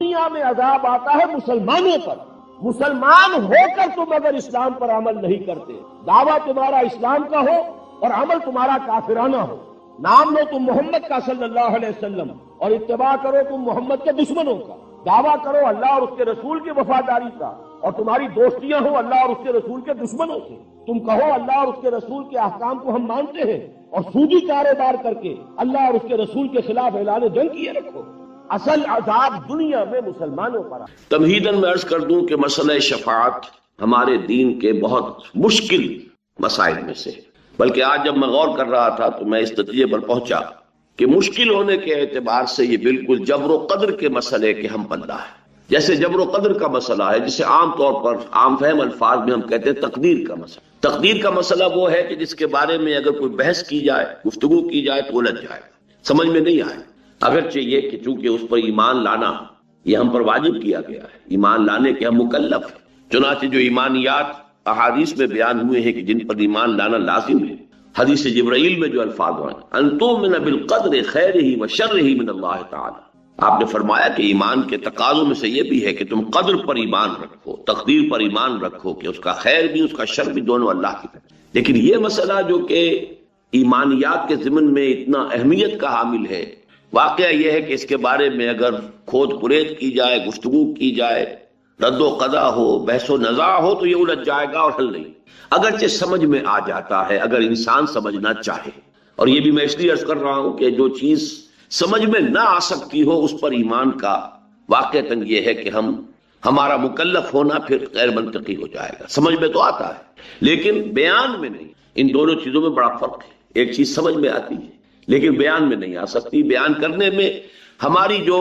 دنیا میں عذاب آتا ہے مسلمانوں پر. مسلمان ہو کر تم اگر اسلام پر عمل نہیں کرتے، دعویٰ تمہارا اسلام کا ہو اور عمل تمہارا کافرانہ ہو، نام لو تم محمد کا صلی اللہ علیہ وسلم اور اتباع کرو تم محمد کے دشمنوں کا، دعویٰ کرو اللہ اور اس کے رسول کی وفاداری کا اور تمہاری دوستیاں ہوں اللہ اور اس کے رسول کے دشمنوں سے، تم کہو اللہ اور اس کے رسول کے احکام کو ہم مانتے ہیں اور سودی کاروبار کر کے اللہ اور اس کے رسول کے خلاف اعلان جنگ کیے رکھو. اصل عذاب دنیا میں مسلمانوں پر. تمہیداً میں عرض کر دوں کہ مسئلہ شفاعت ہمارے دین کے بہت مشکل مسائل میں سے، بلکہ آج جب میں غور کر رہا تھا تو میں اس نتیجے پر پہنچا کہ مشکل ہونے کے اعتبار سے یہ بالکل جبر و قدر کے مسئلے کے ہم پلہ ہے. جیسے جبر و قدر کا مسئلہ ہے، جسے عام طور پر عام فہم الفاظ میں ہم کہتے ہیں تقدیر کا مسئلہ. تقدیر کا مسئلہ وہ ہے کہ جس کے بارے میں اگر کوئی بحث کی جائے، گفتگو کی جائے تو الجھ جائے، سمجھ میں نہیں آئے. اگرچہ یہ کہ چونکہ اس پر ایمان لانا یہ ہم پر واجب کیا گیا ہے، ایمان لانے کے ہم مکلف ہیں. چنانچہ جو ایمانیات احادیث میں بیان ہوئے ہیں کہ جن پر ایمان لانا لازم ہے، حدیث جبرائیل میں جو الفاظ ہیں ان تؤمن بالقدر خیرہ وشرہ من اللہ تعالی، آپ نے فرمایا کہ ایمان کے تقاضوں میں سے یہ بھی ہے کہ تم قدر پر ایمان رکھو، تقدیر پر ایمان رکھو کہ اس کا خیر بھی اس کا شر بھی دونوں اللہ کی طرف. لیکن یہ مسئلہ جو کہ ایمانیات کے ضمن میں اتنا اہمیت کا حامل ہے، واقعہ یہ ہے کہ اس کے بارے میں اگر کھود پرید کی جائے، گفتگو کی جائے، رد و قضا ہو، بحث و نزاع ہو تو یہ الجھ جائے گا اور حل نہیں. اگرچہ سمجھ میں آ جاتا ہے اگر انسان سمجھنا چاہے، اور یہ بھی میں اس لیے عرض کر رہا ہوں کہ جو چیز سمجھ میں نہ آ سکتی ہو اس پر ایمان کا واقعتاً یہ ہے کہ ہمارا مکلف ہونا پھر غیر منطقی ہو جائے گا. سمجھ میں تو آتا ہے لیکن بیان میں نہیں. ان دونوں چیزوں میں بڑا فرق ہے. ایک چیز سمجھ میں آتی ہے لیکن بیان میں نہیں آ سکتی. بیان کرنے میں ہماری جو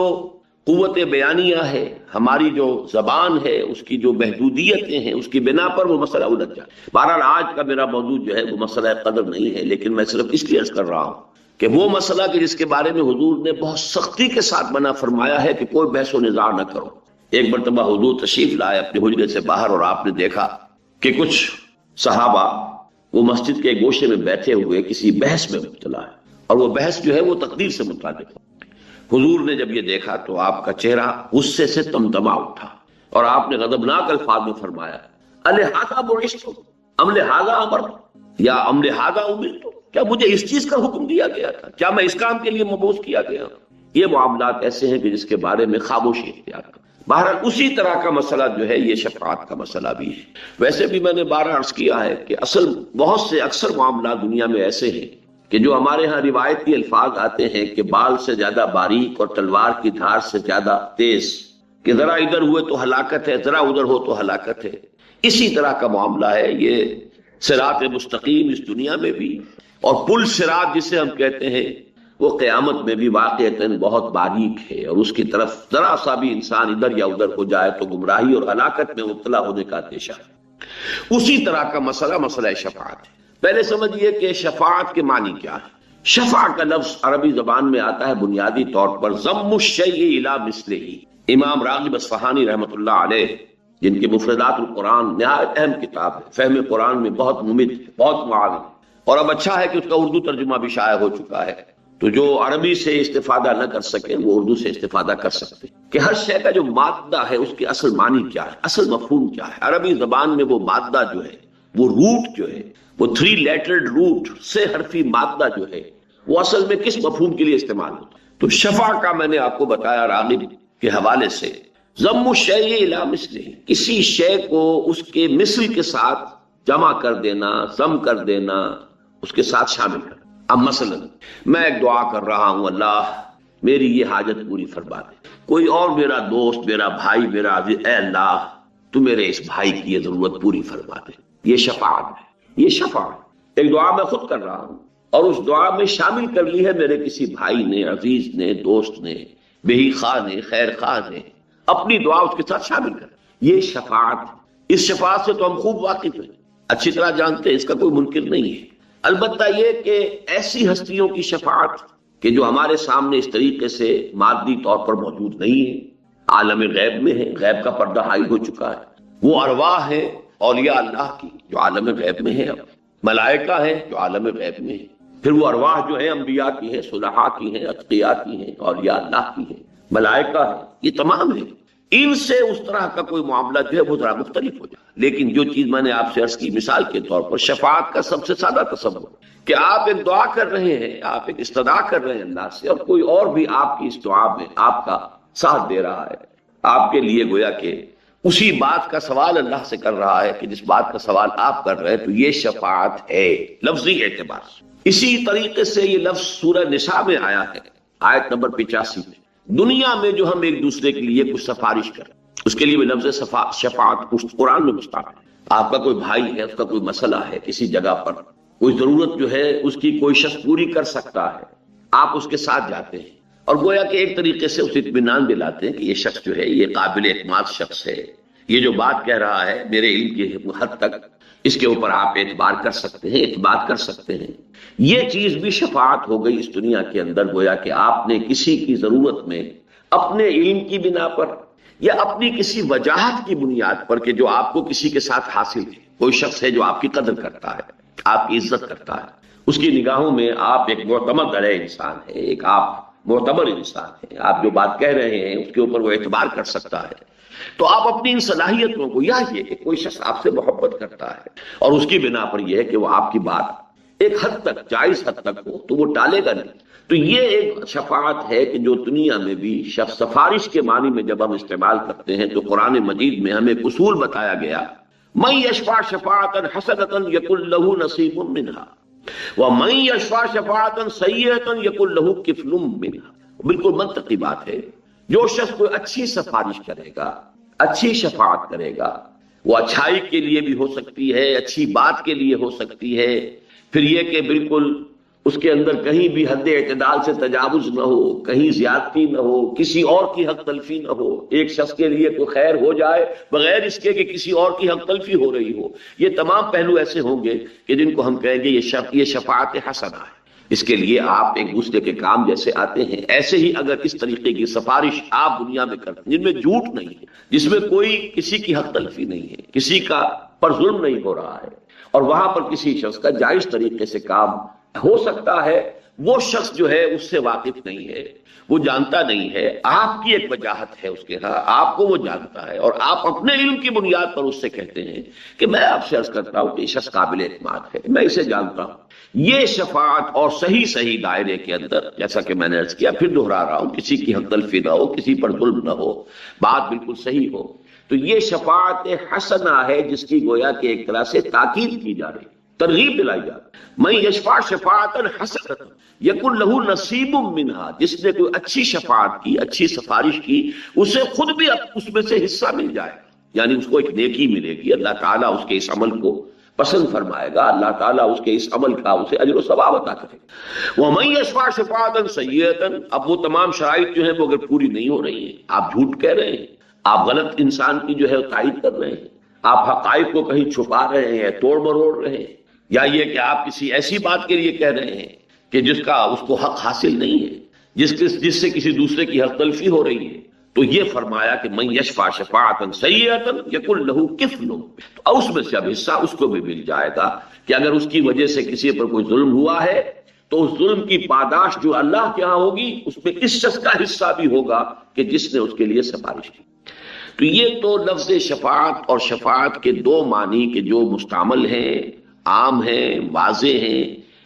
قوت بیانیہ ہے، ہماری جو زبان ہے، اس کی جو محدودیتیں ہیں، اس کی بنا پر وہ مسئلہ الجھ جائے. بہرحال آج کا میرا موضوع جو ہے وہ مسئلہ قدر نہیں ہے، لیکن میں صرف اس لیے عرض کر رہا ہوں کہ وہ مسئلہ کہ جس کے بارے میں حضور نے بہت سختی کے ساتھ منع فرمایا ہے کہ کوئی بحث و نزاع نہ کرو. ایک مرتبہ حضور تشریف لائے اپنے حجرے سے باہر اور آپ نے دیکھا کہ کچھ صحابہ وہ مسجد کے گوشے میں بیٹھے ہوئے کسی بحث میں مبتلا ہے، اور وہ بحث جو ہے وہ تقدیر سے متعلق ہے. حضور نے جب یہ دیکھا تو آپ کا چہرہ غصے سے تمتما اٹھا اور آپ نے غضبناک الفاظ میں فرمایا الہذا بعثتم ام لہذا امرتم یا ام لہذا امرتم، کیا مجھے اس چیز کا حکم دیا گیا تھا؟ کیا میں اس کام کے لیے مبعوث کیا گیا؟ یہ معاملات ایسے ہیں کہ جس کے بارے میں خاموشی اختیار کریں. بہرحال اسی طرح کا مسئلہ جو ہے یہ شفاعت کا مسئلہ بھی ہے. ویسے بھی میں نے بارہ عرض کیا ہے کہ بہت سے اکثر معاملات دنیا میں ایسے ہیں کہ جو ہمارے ہاں روایتی الفاظ آتے ہیں کہ بال سے زیادہ باریک اور تلوار کی دھار سے زیادہ تیز، کہ ذرا ادھر ہوئے تو ہلاکت ہے، ذرا ادھر ہو تو ہلاکت ہے. اسی طرح کا معاملہ ہے یہ صراط مستقیم اس دنیا میں بھی، اور پل صراط جسے ہم کہتے ہیں وہ قیامت میں بھی واقعتاً بہت باریک ہے، اور اس کی طرف ذرا سا بھی انسان ادھر یا ادھر ہو جائے تو گمراہی اور ہلاکت میں مبتلا ہونے کا اندیشہ ہے. اسی طرح کا مسئلہ شفاعت ہے. پہلے سمجھیے کہ شفاعت کے معنی کیا ہے. شفاع کا لفظ عربی زبان میں آتا ہے بنیادی طور پر ضم الشیء الی مثلہ. امام راغب اصفہانی رحمۃ اللہ علیہ، جن کے مفردات القرآن نہایت اہم کتاب ہے، فہم قرآن میں بہت ممد ہے، بہت معاون ہے، اور اب اچھا ہے کہ اس کا اردو ترجمہ بھی شائع ہو چکا ہے، تو جو عربی سے استفادہ نہ کر سکے وہ اردو سے استفادہ کر سکتے کہ ہر شے کا جو مادہ ہے اس کے اصل معنی کیا ہے، اصل مفہوم کیا ہے. عربی زبان میں وہ مادہ جو ہے، وہ روٹ جو ہے، وہ 3 لیٹرڈ روٹ سے حرفی مادہ جو ہے وہ اصل میں کس مفہوم کے لیے استعمال ہوتا ہے. تو شفاع کا میں نے آپ کو بتایا راغب کے حوالے سے ضم الشیء الی مثلہ، کسی شے کو اس کے مثل کے ساتھ جمع کر دینا، ضم کر دینا، اس کے ساتھ شامل کر. اب مثلا میں ایک دعا کر رہا ہوں اللہ میری یہ حاجت پوری فرما دے. کوئی اور میرا دوست، میرا بھائی، میرا عزیز، اے اللہ تو میرے اس بھائی کی یہ ضرورت پوری فرما دے. یہ شفاعت ہے. یہ شفاعت ایک دعا میں خود کر رہا ہوں اور اس دعا میں شامل کر لی ہے میرے کسی بھائی نے، عزیز نے، دوست نے، بہی خواہ نے، خیر خواہ نے، اپنی دعا اس کے ساتھ شامل کر. یہ شفاعت. اس شفاعت سے تو ہم خوب واقف ہیں، اچھی طرح جانتے ہیں، اس کا کوئی منکر نہیں ہے. البتہ یہ کہ ایسی ہستیوں کی شفاعت کہ جو ہمارے سامنے اس طریقے سے مادی طور پر موجود نہیں ہے، عالم غیب میں ہے، غیب کا پردہ حائل ہو چکا ہے. وہ ارواح ہے اولیاء اللہ کی جو عالم غیب میں ہے، ملائکہ ہیں جو عالم غیب میں ہے، پھر وہ ارواح جو ہیں انبیاء کی ہیں، صلحاء کی ہیں، اتقیاء کی ہیں، اولیاء اللہ کی ہیں. ملائکہ ہے، یہ تمام ہے، ان سے اس طرح کا کوئی معاملہ جو ہے وہ ذرا مختلف ہو جائے۔ لیکن جو چیز میں نے آپ سے عرض کی مثال کے طور پر شفاعت کا سب سے سادہ تصور کہ آپ ایک دعا کر رہے ہیں، آپ ایک استدعا کر رہے ہیں اللہ سے، اور کوئی اور بھی آپ کی اس دعا میں آپ کا ساتھ دے رہا ہے، آپ کے لیے گویا کہ اسی بات کا سوال اللہ سے کر رہا ہے کہ جس بات کا سوال آپ کر رہے ہیں، تو یہ شفاعت ہے لفظی اعتبار سے۔ اسی طریقے سے یہ لفظ سورہ نساء میں آیا ہے، آیت نمبر 85 میں، دنیا میں جو ہم ایک دوسرے کے لیے کچھ سفارش کریں، اس کے لیے بھی لفظ شفاعت قرآن میں مستعار ہے۔ آپ کا کوئی بھائی ہے، اس کا کوئی مسئلہ ہے کسی جگہ پر، کوئی ضرورت جو ہے اس کی کوئی شخص پوری کر سکتا ہے، آپ اس کے ساتھ جاتے ہیں اور گویا کہ ایک طریقے سے اسے اطمینان دلاتے ہیں کہ یہ شخص جو ہے یہ قابل اعتماد شخص ہے، یہ جو بات کہہ رہا ہے میرے علم کی حد تک اس کے اوپر آپ اعتبار کر سکتے ہیں، اعتماد کر سکتے ہیں۔ یہ چیز بھی شفاعت ہو گئی اس دنیا کے اندر، گویا کہ آپ نے کسی کی ضرورت میں اپنے علم کی بنا پر یا اپنی کسی وجاہت کی بنیاد پر کہ جو آپ کو کسی کے ساتھ حاصل ہے، کوئی شخص ہے جو آپ کی قدر کرتا ہے، آپ کی عزت کرتا ہے، اس کی نگاہوں میں آپ ایک معتمد علیہ انسان ہے، ایک آپ معتبر انسان ہے، آپ جو بات کہہ رہے ہیں اس کے اوپر وہ اعتبار کر سکتا ہے، تو آپ اپنی ان صلاحیتوں کو، یا یہ کہ کوئی شخص آپ سے محبت کرتا ہے اور اس کی بنا پر یہ ہے کہ وہ آپ کی بات ایک حد تک جائز حد تک ہو تو وہ ٹالے گا نہیں، تو یہ ایک شفاعت ہے کہ جو دنیا میں بھی شخص سفارش کے معنی میں جب ہم استعمال کرتے ہیں تو قرآن مجید میں ہمیں اصول بتایا گیا، من یشفع شفاعتا حسنۃ یکن لہ نصیب منہا ومن یشفع شفاعتا سیئۃ یکن لہ کفل منہا۔ بالکل منطقی بات ہے، جو شخص کوئی اچھی سفارش کرے گا، اچھی شفاعت کرے گا، وہ اچھائی کے لیے بھی ہو سکتی ہے، اچھی بات کے لیے ہو سکتی ہے، پھر یہ کہ بالکل اس کے اندر کہیں بھی حد اعتدال سے تجاوز نہ ہو، کہیں زیادتی نہ ہو، کسی اور کی حق تلفی نہ ہو، ایک شخص کے لیے کوئی خیر ہو جائے بغیر اس کے کہ کسی اور کی حق تلفی ہو رہی ہو، یہ تمام پہلو ایسے ہوں گے کہ جن کو ہم کہیں گے یہ شفاعت حسنہ ہے۔ اس کے لیے آپ ایک دوسرے کے کام جیسے آتے ہیں، ایسے ہی اگر اس طریقے کی سفارش آپ دنیا میں کرتے ہیں جن میں جھوٹ نہیں ہے، جس میں کوئی کسی کی حق تلفی نہیں ہے، کسی کا پر ظلم نہیں ہو رہا ہے، اور وہاں پر کسی شخص کا جائز طریقے سے کام ہو سکتا ہے، وہ شخص جو ہے اس سے واقف نہیں ہے، وہ جانتا نہیں ہے، آپ کی ایک وجاہت ہے اس کے ہاں، آپ کو وہ جانتا ہے، اور آپ اپنے علم کی بنیاد پر اس سے کہتے ہیں کہ میں آپ سے عرض کرتا ہوں کہ یہ شخص قابل اعتماد ہے، میں اسے جانتا ہوں۔ یہ شفاعت اور صحیح دائرے کے اندر، جیسا کہ میں نے عرض کیا، پھر دہرا رہا ہوں، کسی کی حق تلفی نہ ہو، کسی پر ظلم نہ ہو، بات بالکل صحیح ہو، تو یہ شفاعت حسنہ ہے جس کی گویا کہ ایک طرح سے تاکید کی جا رہی، ترغیب دلائی جا رہی۔ من یشفع شفاعتا حسنۃ یکن لہ نصیب منہا، جس نے کوئی اچھی شفاعت کی، اچھی سفارش کی، اسے خود بھی اس میں سے حصہ مل جائے گا، یعنی اس کو ایک نیکی ملے گی، اللہ تعالیٰ اس کے اس عمل کو پسند فرمائے گا، اللہ تعالیٰ اس کے اس عمل کا اسے اجر و ثواب عطا کرے گا۔ ومن یشفع شفاعتا سیئۃ، اب وہ تمام شرائط جو ہیں وہ اگر پوری نہیں ہو رہی ہیں، آپ جھوٹ کہہ رہے ہیں، آپ غلط انسان کی جو ہے تائید کر رہے ہیں، آپ حقائق کو کہیں چھپا رہے ہیں، توڑ مروڑ رہے ہیں، یا یہ کہ آپ کسی ایسی بات کے لیے کہہ رہے ہیں کہ جس کا اس کو حق حاصل نہیں ہے، جس سے کسی دوسرے کی حق تلفی ہو رہی ہے، تو یہ فرمایا کہ من یشفع شفاعتا سیئۃ یکن لہ کفل، تو اس میں سے اب حصہ اس کو بھی مل جائے گا کہ اگر اس کی وجہ سے کسی پر کوئی ظلم ہوا ہے تو اس ظلم کی پاداش جو اللہ کے ہاں ہوگی اس میں اس شخص کا حصہ بھی ہوگا کہ جس نے اس کے لیے سفارش کی۔ تو یہ تو لفظ شفاعت اور شفاعت کے دو معنی کے جو مستعمل ہیں، عام ہیں، واضح ہیں،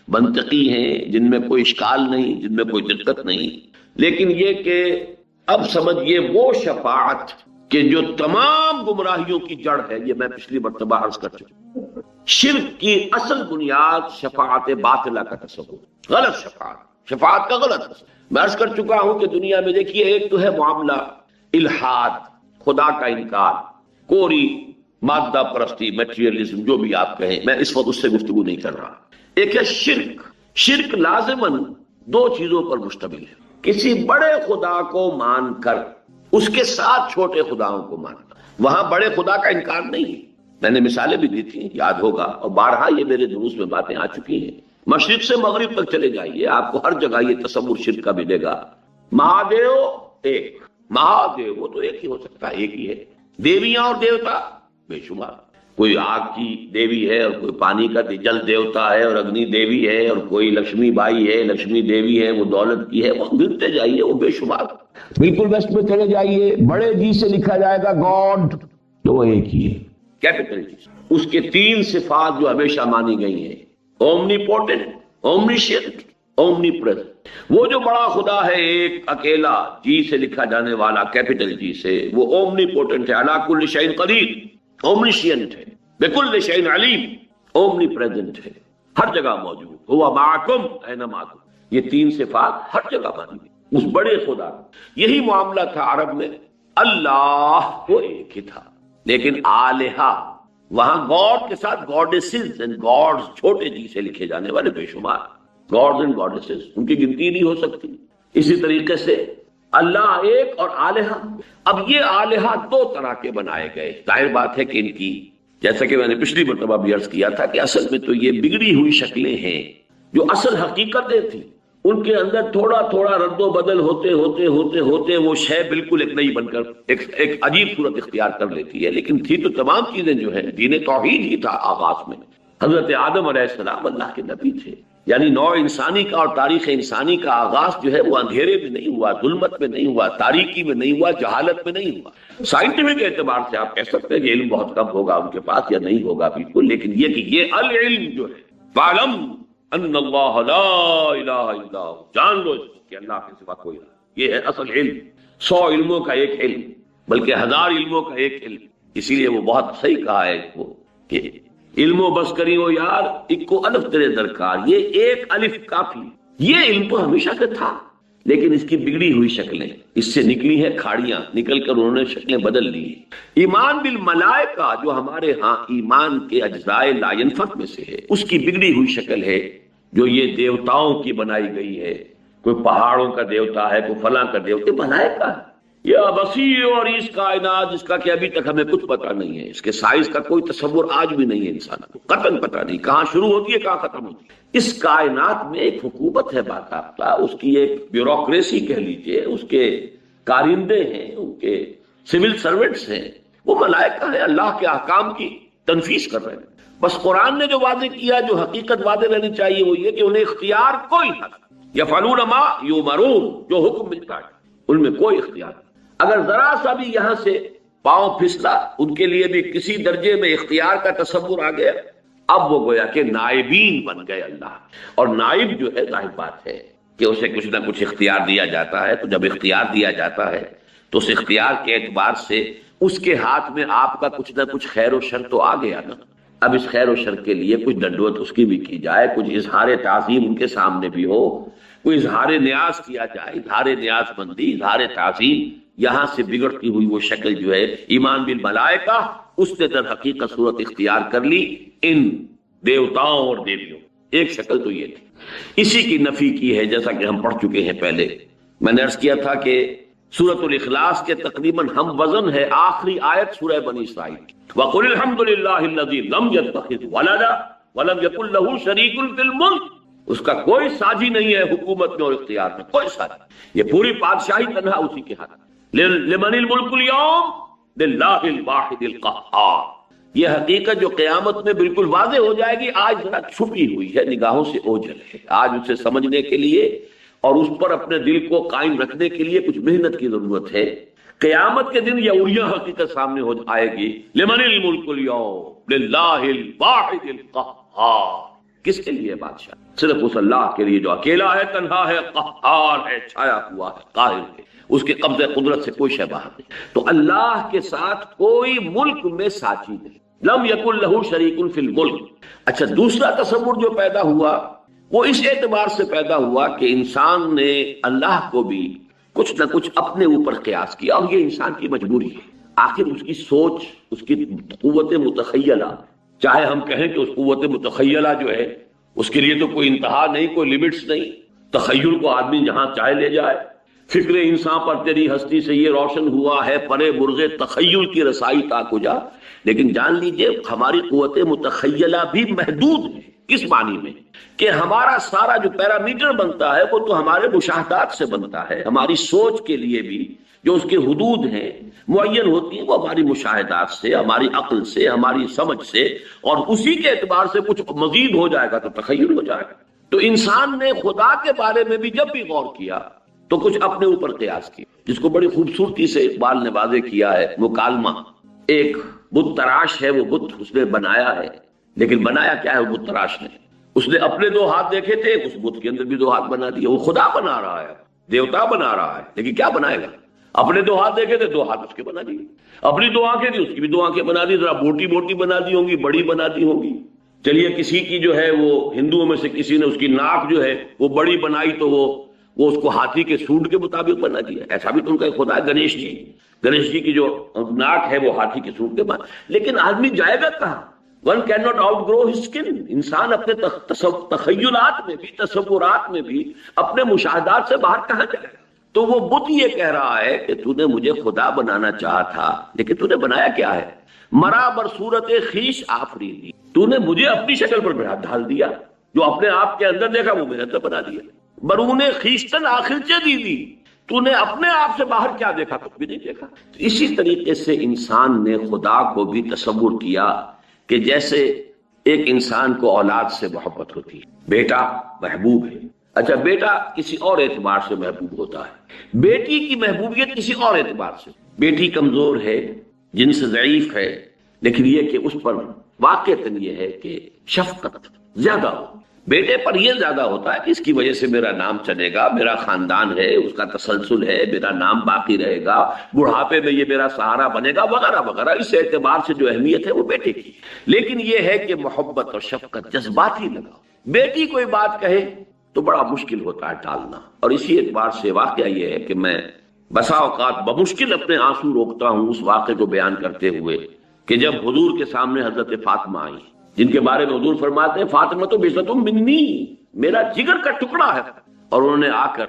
منطقی ہیں، جن میں کوئی اشکال نہیں، جن میں کوئی دقت نہیں، لیکن یہ کہ اب سمجھیے وہ شفاعت کہ جو تمام گمراہیوں کی جڑ ہے، یہ میں پچھلی مرتبہ عرض کر چکا ہوں، شرک کی اصل بنیاد شفاعت باطلہ کا تصور، غلط شفاعت کا غلط تصور۔ میں عرض کر چکا ہوں کہ دنیا میں دیکھیے ایک تو ہے معاملہ الحاد، خدا کا انکار، کوری مادہ پرستی، میٹیریلزم، جو بھی آپ کہیں، میں اس وقت اس سے گفتگو نہیں کر رہا۔ ایک ہے شرک لازماً دو چیزوں پر مشتمل ہے، کسی بڑے خدا کو مان کر اس کے ساتھ چھوٹے خداؤں کو ماننا، وہاں بڑے خدا کا انکار نہیں ہے، میں نے مثالیں بھی دی تھیں، یاد ہوگا، اور بارہا یہ میرے دروس میں باتیں آ چکی ہیں، مشرق سے مغرب تک چلے جائیے آپ کو ہر جگہ یہ تصور شرک کا ملے گا۔ مہادیو ایک، مہادیو وہ تو ایک ہی ہو سکتا ہے، ایک ہی ہے، دیویاں اور دیوتا بے شمار، کوئی آگ کی دیوی ہے اور کوئی پانی کا جل دیوتا ہے اور اگنی دیوی ہے اور کوئی لکشمی بائی ہے، لکشمی دیوی ہے، وہ دولت کی ہے، وہ گنتے جائیے، وہ بے شمار۔ بالکل ویسٹ میں چلے جائیے، بڑے جی سے لکھا جائے گا گاڈ، تو وہ ایک ہی ہے، کیپٹل جی۔ اس کے 3 صفات جو ہمیشہ مانی گئی ہیں، اومنی پوٹنٹ، اومنیشینٹ، اومنی پریزنٹ۔ وہ جو بڑا خدا ہے ایک اکیلا، جی سے لکھا جانے والا، کیپٹل جی سے، وہ اومنی پوٹنٹ ہے، علی کل شیء قدیر، اومنیشینٹ ہے، بکل شیء علیم، اومنی پریزنٹ ہے، ہر جگہ موجود، ہوا معکم اینما کنتم۔ یہ 3 صفات ہر جگہ مانی گئی اس بڑے خدا۔ یہی معاملہ تھا عرب میں، اللہ وہ ایک ہی تھا، لیکن آلہہ، وہاں گاڈ کے ساتھ گاڈیسز اینڈ گاڈز، چھوٹے جی سے لکھے جانے والے بے شمار گاڈز اینڈ گاڈیسز، ان کی گنتی نہیں ہو سکتی۔ اسی طریقے سے اللہ ایک اور آلہہ۔ اب یہ آلہہ 2 طرح کے بنائے گئے، ظاہر بات ہے کہ ان کی، جیسا کہ میں نے پچھلی مرتبہ بھی عرض کیا تھا کہ اصل میں تو یہ بگڑی ہوئی شکلیں ہیں، جو اصل حقیقتیں تھیں ان کے اندر تھوڑا تھوڑا رد و بدل ہوتے ہوتے ہوتے ہوتے وہ شے بالکل ایک نئی بن کر ایک عجیب صورت اختیار کر لیتی ہے، لیکن تھی تو تمام چیزیں جو ہیں، دین توحید ہی تھا آغاز میں۔ حضرت آدم علیہ السلام اللہ کے نبی تھے، یعنی نوع انسانی کا اور تاریخ انسانی کا آغاز جو ہے وہ اندھیرے میں نہیں ہوا، ظلمت میں نہیں ہوا، تاریکی میں نہیں ہوا، جہالت میں نہیں ہوا۔ سائنٹیفک اعتبار سے آپ کہہ سکتے ہیں کہ علم بہت کم ہوگا ان کے پاس یا نہیں ہوگا بالکل، لیکن یہ کہ یہ العلم جو ہے، فَاعْلَمْ ان اللہ لا الہ الا ہو، جان لو کہ اللہ کے سوا کوئی نہیں، یہ ہے اصل علم۔ 100 علموں کا ایک علم، بلکہ 1000 علموں کا ایک علم۔ اسی لیے وہ بہت صحیح کہا ہے وہ کہ علم و بس کری ہو یار، اکو الف تیرے درکار، یہ ایک الف کافی۔ یہ علم تو ہمیشہ سے تھا، لیکن اس کی بگڑی ہوئی شکلیں، اس سے نکلی ہیں کھاڑیاں، نکل کر انہوں نے شکلیں بدل لی ہیں۔ ایمان بالملائکہ جو ہمارے ہاں ایمان کے اجزاء لا ينفک میں سے ہے، اس کی بگڑی ہوئی شکل ہے جو یہ دیوتاؤں کی بنائی گئی ہے۔ کوئی پہاڑوں کا دیوتا ہے، کوئی فلاں کا دیوتا، ملائکہ ہے۔ یہ وسیع اور اس کائنات جس کا کہ ابھی تک ہمیں کچھ پتہ نہیں ہے، اس کے سائز کا کوئی تصور آج بھی نہیں ہے انسان کو، قطعاً پتہ نہیں کہاں شروع ہوتی ہے کہاں ختم ہوتی ہے۔ اس کائنات میں ایک حکومت ہے باقاعدہ، اس کی ایک بیوروکریسی کہہ لیجئے، اس کے کارندے ہیں، ان کے سول سرونٹس ہیں، وہ ملائکہ ہیں، اللہ کے احکام کی تنفیذ کر رہے ہیں۔ بس قرآن نے جو واضح کیا، جو حقیقت واضح رہنی چاہیے، وہ یہ کہ انہیں اختیار کوئی نہیں، یفعلون ما یؤمرون، جو حکم ملتا ہے ان میں کوئی اختیار نہیں۔ اگر ذرا سا بھی یہاں سے پاؤں پھسلا، ان کے لیے بھی کسی درجے میں اختیار کا تصور آ گیا، اب وہ گویا کہ نائبین بن گئے اللہ۔ اور نائب جو ہے ظاہر بات ہے کہ اسے کچھ نہ کچھ اختیار دیا جاتا ہے، تو جب اختیار دیا جاتا ہے تو اس اختیار کے اعتبار سے اس کے ہاتھ میں آپ کا کچھ نہ کچھ خیر و شر تو آ گیا نا۔ اب اس خیر و شر کے لیے کچھ ڈنڈوت اس کی بھی کی جائے، کچھ اظہار تعظیم ان کے سامنے بھی ہو، کوئی اظہار نیاز کیا جائے، اظہار نیاز مندی، اظہار تعظیم۔ یہاں سے بگڑتی ہوئی وہ شکل جو ہے ایمان بالملائکہ، اس نے در حقیقت صورت اختیار کر لی ان دیوتاؤں اور دیویوں۔ ایک شکل تو یہ تھی، اسی کی نفی کی ہے جیسا کہ ہم پڑھ چکے ہیں پہلے۔ میں نے عرض کیا تھا کہ سورۃ الاخلاص کے تقریباً ہم وزن ہے آخری آیت سورہ بنی اسرائیل کی، وَقُلِ الْحَمْدُ لِلَّهِ الَّذِي لَمْ يَتَّخِذْ وَلَدًا وَلَمْ يَكُن لَّهُ شَرِيكٌ فِي الْمُلْكِ، اس کا کوئی ساجی نہیں ہے حکومت میں اور اختیار میں، کوئی ساجی۔ یہ پوری بادشاہی تنہا اسی کے ہاتھ۔ لِمَنِ الْمُلْكُ الْيَوْمَ لِلَّهِ الْوَاحِدِ الْقَهَّارِ۔ یہ حقیقت جو قیامت میں بالکل واضح ہو جائے گی، آج ذرا چھپی ہوئی ہے، نگاہوں سے اوجھل ہے، آج اسے سمجھنے کے لیے اور اس پر اپنے دل کو قائم رکھنے کے لیے کچھ محنت کی ضرورت ہے۔ قیامت کے دن یہ اڑیا حقیقت سامنے ہو آئے گی، لمن الملک اليوم للہ الواحد القہار۔ کس کے لیے بادشاہ؟ صرف اس اللہ کے لیے جو اکیلا ہے، تنہا ہے، قہار ہے، چھایا ہوا ہے، قاہر ہے، اس کے قبضہ قدرت سے کوئی شے باہر نہیں۔ تو اللہ کے ساتھ کوئی ملک میں ساتھی نہیں، لم یکن لہ شریک فی الملک۔ اچھا، دوسرا تصور جو پیدا ہوا وہ اس اعتبار سے پیدا ہوا کہ انسان نے اللہ کو بھی کچھ نہ کچھ اپنے اوپر قیاس کیا، اور یہ انسان کی مجبوری ہے۔ آخر اس کی سوچ، اس کی قوت متخیلہ، چاہے ہم کہیں کہ اس قوت متخیلہ جو ہے اس کے لیے تو کوئی انتہا نہیں، کوئی لیمٹس نہیں، تخیل کو آدمی جہاں چاہے لے جائے۔ فکر انسان پر تیری ہستی سے یہ روشن ہوا ہے، پرے برغ تخیل کی رسائی تا کجا۔ لیکن جان لیجئے ہماری قوت متخیلہ بھی محدود ہے۔ کس معنی میں؟ کہ ہمارا سارا جو پیرامیٹر بنتا ہے وہ تو ہمارے مشاہدات سے بنتا ہے۔ ہماری سوچ کے لیے بھی جو اس کے حدود ہیں معین ہوتی ہیں، وہ ہماری مشاہدات سے، ہماری عقل سے، ہماری سمجھ سے، اور اسی کے اعتبار سے کچھ مزید ہو جائے گا تو تخیل ہو جائے گا۔ تو انسان نے خدا کے بارے میں بھی جب بھی غور کیا تو کچھ اپنے اوپر قیاس کیا، جس کو بڑی خوبصورتی سے اقبال نے واضح کیا ہے، مکالمہ۔ ایک بت تراش ہے، وہ بت اس نے بنایا ہے، لیکن بنایا کیا ہے وہ بت تراش نے؟ اس نے اپنے دو ہاتھ دیکھے تھے، اس بت کے اندر بھی دو ہاتھ بنا دیے۔ وہ خدا بنا رہا ہے، دیوتا بنا رہا ہے، لیکن کیا بنائے گا؟ اپنے دو ہاتھ دیکھے تھے، دو ہاتھ اس کے بنا دیے۔ اپنی دو آنکھیں تھی، اس کی بھی دو آنکھیں بنا دی، ذرا موٹی موٹی بنا دی ہوں گی، بڑی بنا دی ہوں گی۔ چلیے کسی کی جو ہے وہ ہندوؤں میں سے کسی نے اس کی ناک جو ہے وہ بڑی بنائی تو وہ اس کو ہاتھی کے سونڈ کے مطابق بنا دیا۔ ایسا بھی تو ان کا ایک خدا ہے، گنیش جی کی جو ناک ہے وہ ہاتھی کے سونڈ کے بنا۔ لیکن آدمی جائے گا کہاں؟ One can not out grow his skin. انسان اپنے تخیلات میں بھی، تصورات میں بھی، اپنے مشاہدات سے باہر کہاں جائے گا؟ تو وہ بت یہ کہہ رہا ہے کہ تو نے مجھے خدا بنانا چاہا تھا، لیکن تو نے بنایا کیا ہے؟ مرا بر صورت خیش آفریدی، تو نے مجھے اپنی شکل پر ڈھال دیا، جو اپنے آپ کے اندر دیکھا وہ میرے اندر بنا دیا۔ برون خیشتن آخر چہ دی، تو نے اپنے آپ سے باہر کیا دیکھا؟ کچھ بھی نہیں دیکھا۔ تو اسی طریقے سے انسان نے خدا کو بھی تصور کیا کہ جیسے ایک انسان کو اولاد سے محبت ہوتی ہے، بیٹا محبوب ہے، اچھا بیٹا کسی اور اعتبار سے محبوب ہوتا ہے، بیٹی کی محبوبیت کسی اور اعتبار سے، بیٹی کمزور ہے، جن سے ضعیف ہے، لیکن یہ کہ اس پر واقعتاً یہ ہے کہ شفقت زیادہ ہو، بیٹے پر یہ زیادہ ہوتا ہے کہ اس کی وجہ سے میرا نام چلے گا، میرا خاندان ہے، اس کا تسلسل ہے، میرا نام باقی رہے گا، بڑھاپے میں یہ میرا سہارا بنے گا، وغیرہ وغیرہ۔ اس اعتبار سے جو اہمیت ہے وہ بیٹے کی۔ لیکن یہ ہے کہ محبت اور شفقت جذباتی لگا، بیٹی کوئی بات کہے تو بڑا مشکل ہوتا ہے ٹالنا۔ اور اسی اعتبار سے واقعہ یہ ہے کہ میں بسا اوقات بمشکل اپنے آنسو روکتا ہوں اس واقعے کو بیان کرتے ہوئے کہ جب حضور کے سامنے حضرت فاطمہ آئی، جن کے بارے میں حضور فرماتے ہیں فاطمہ تو بصۃ منی، میرا جگر کا ٹکڑا ہے، اور انہوں نے آ کر،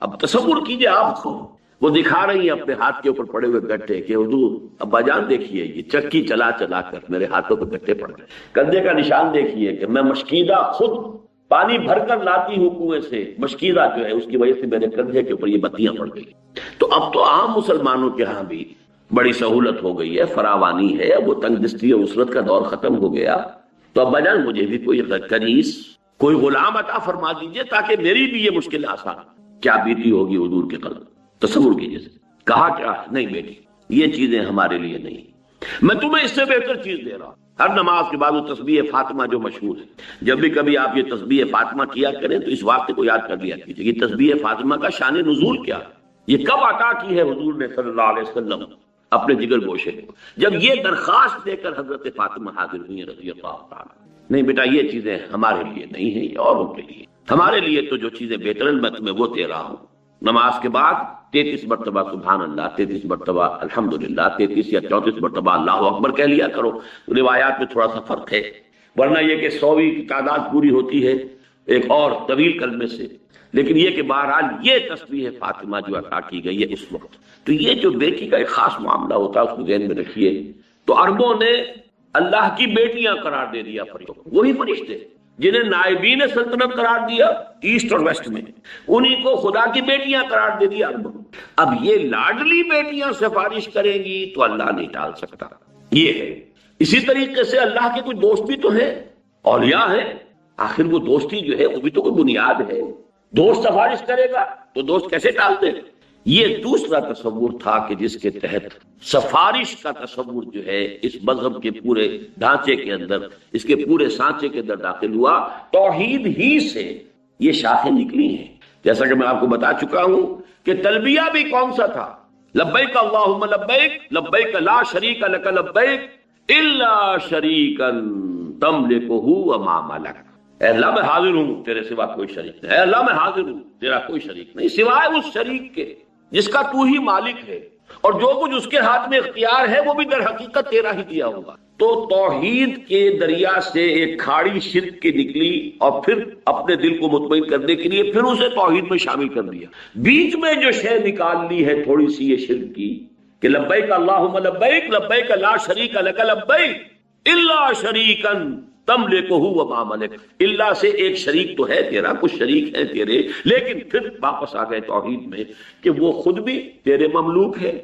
اب تصور کیجئے آپ کو، وہ دکھا رہی ہیں اپنے ہاتھ کے اوپر پڑے ہوئے گٹھے کہ حضور ابا جان دیکھیے یہ چکی چلا چلا کر میرے ہاتھوں پہ گٹھے پڑ گئے، کندھے کا نشان دیکھیے کہ میں مشکیدہ خود پانی بھر کر لاتی ہوں کنویں سے، مشکیدہ جو ہے اس کی وجہ سے میرے کندھے کے اوپر یہ بتیاں پڑ گئی۔ تو اب تو عام مسلمانوں کے ہاں بھی بڑی سہولت ہو گئی ہے، فراوانی ہے، اب وہ تنگ دستی اور اسرت کا دور ختم ہو گیا۔ تو ابا جان مجھے بھی کوئی کنیز، کوئی غلام عطا فرما دیجئے تاکہ میری بھی یہ مشکل آسان۔ کیا بیتی ہوگی حضور کے قلب، تصور کیجئے۔ کہا کیا؟ نہیں بیٹی یہ چیزیں ہمارے لیے نہیں، میں تمہیں اس سے بہتر چیز دے رہا ہوں۔ ہر نماز کے بعد وہ تسبیح فاطمہ جو مشہور ہے، جب بھی کبھی آپ یہ تسبیح فاطمہ کیا کریں تو اس واقعے کو یاد کر لیا کیجیے کہ تسبیح فاطمہ کا شان نزول کیا، یہ کب عطا کی ہے حضور نے صلی اللہ علیہ وسلم اپنے جگر گوشے کو، جب یہ درخواست دے کر حضرت فاطمہ حاضر ہوئی رضی اللہ تعالیٰ۔ نہیں بیٹا یہ چیزیں ہمارے لیے نہیں ہیں، یہ اوروں کے لیے، ہمارے لیے تو جو چیزیں بہتر ہیں میں تمہیں وہ دے رہا ہوں۔ نماز کے بعد 33 مرتبہ سبحان اللہ، 33 مرتبہ الحمدللہ، 33 یا 34 مرتبہ اللہ اکبر کہہ لیا کرو۔ روایات میں تھوڑا سا فرق ہے، ورنہ یہ کہ 100ویں کی تعداد پوری ہوتی ہے ایک اور طویل کلمے سے، لیکن یہ کہ بہرحال یہ تسبیح فاطمہ جو عطا کی گئی ہے اس وقت، تو یہ جو بیٹی کا ایک خاص معاملہ ہوتا ہے اس کو ذہن میں رکھیے۔ تو عربوں نے اللہ کی بیٹیاں قرار دے دیا فرشتوں کو، وہی فرشتے جنہیں نائبین سلطنت قرار دیا ایسٹ اور ویسٹ میں، انہی کو خدا کی بیٹیاں قرار دے دیا۔ اب یہ لاڈلی بیٹیاں سفارش کریں گی تو اللہ نہیں ٹال سکتا، یہ ہے۔ اسی طریقے سے اللہ کے کوئی دوست بھی تو ہیں، اولیاء ہیں، آخر وہ دوستی جو ہے وہ بھی تو کوئی بنیاد ہے، دوست سفارش کرے گا تو دوست کیسے ٹال دے؟ یہ دوسرا تصور تھا کہ جس کے تحت سفارش کا تصور جو ہے اس مذہب کے پورے ڈھانچے کے اندر، اس کے پورے سانچے کے اندر داخل ہوا۔ توحید ہی سے یہ شاخیں نکلی ہیں، جیسا کہ میں آپ کو بتا چکا ہوں کہ تلبیہ بھی کون سا تھا؟ لبیک اللہم لبیک، لبیک لا شریک لک لبیک الا شریکا تملکہ وما ملک۔ اے اللہ میں حاضر ہوں تیرے سوا کوئی شریک نہیں، اے اللہ میں حاضر ہوں تیرا کوئی شریک نہیں سوائے اس شریک کے جس کا تو ہی مالک ہے، اور جو کچھ اس کے ہاتھ میں اختیار ہے وہ بھی در حقیقت تیرا ہی دیا ہوگا۔ تو توحید کے دریا سے ایک کھاڑی شرک کی نکلی، اور پھر اپنے دل کو مطمئن کرنے کے لیے پھر اسے توحید میں شامل کر دیا۔ بیچ میں جو شے نکال لی ہے تھوڑی سی یہ شرک کی کہ لبیک اللہم لبیک، لبیک لا شریک لک لبیک الا شریکا تملکہ وما ملک، اللہ سے ایک شریک تو ہے تیرا، کچھ شریک ہے تیرے، لیکن پھر واپس آ گئے توحید میں کہ وہ خود بھی تیرے مملوک ہے،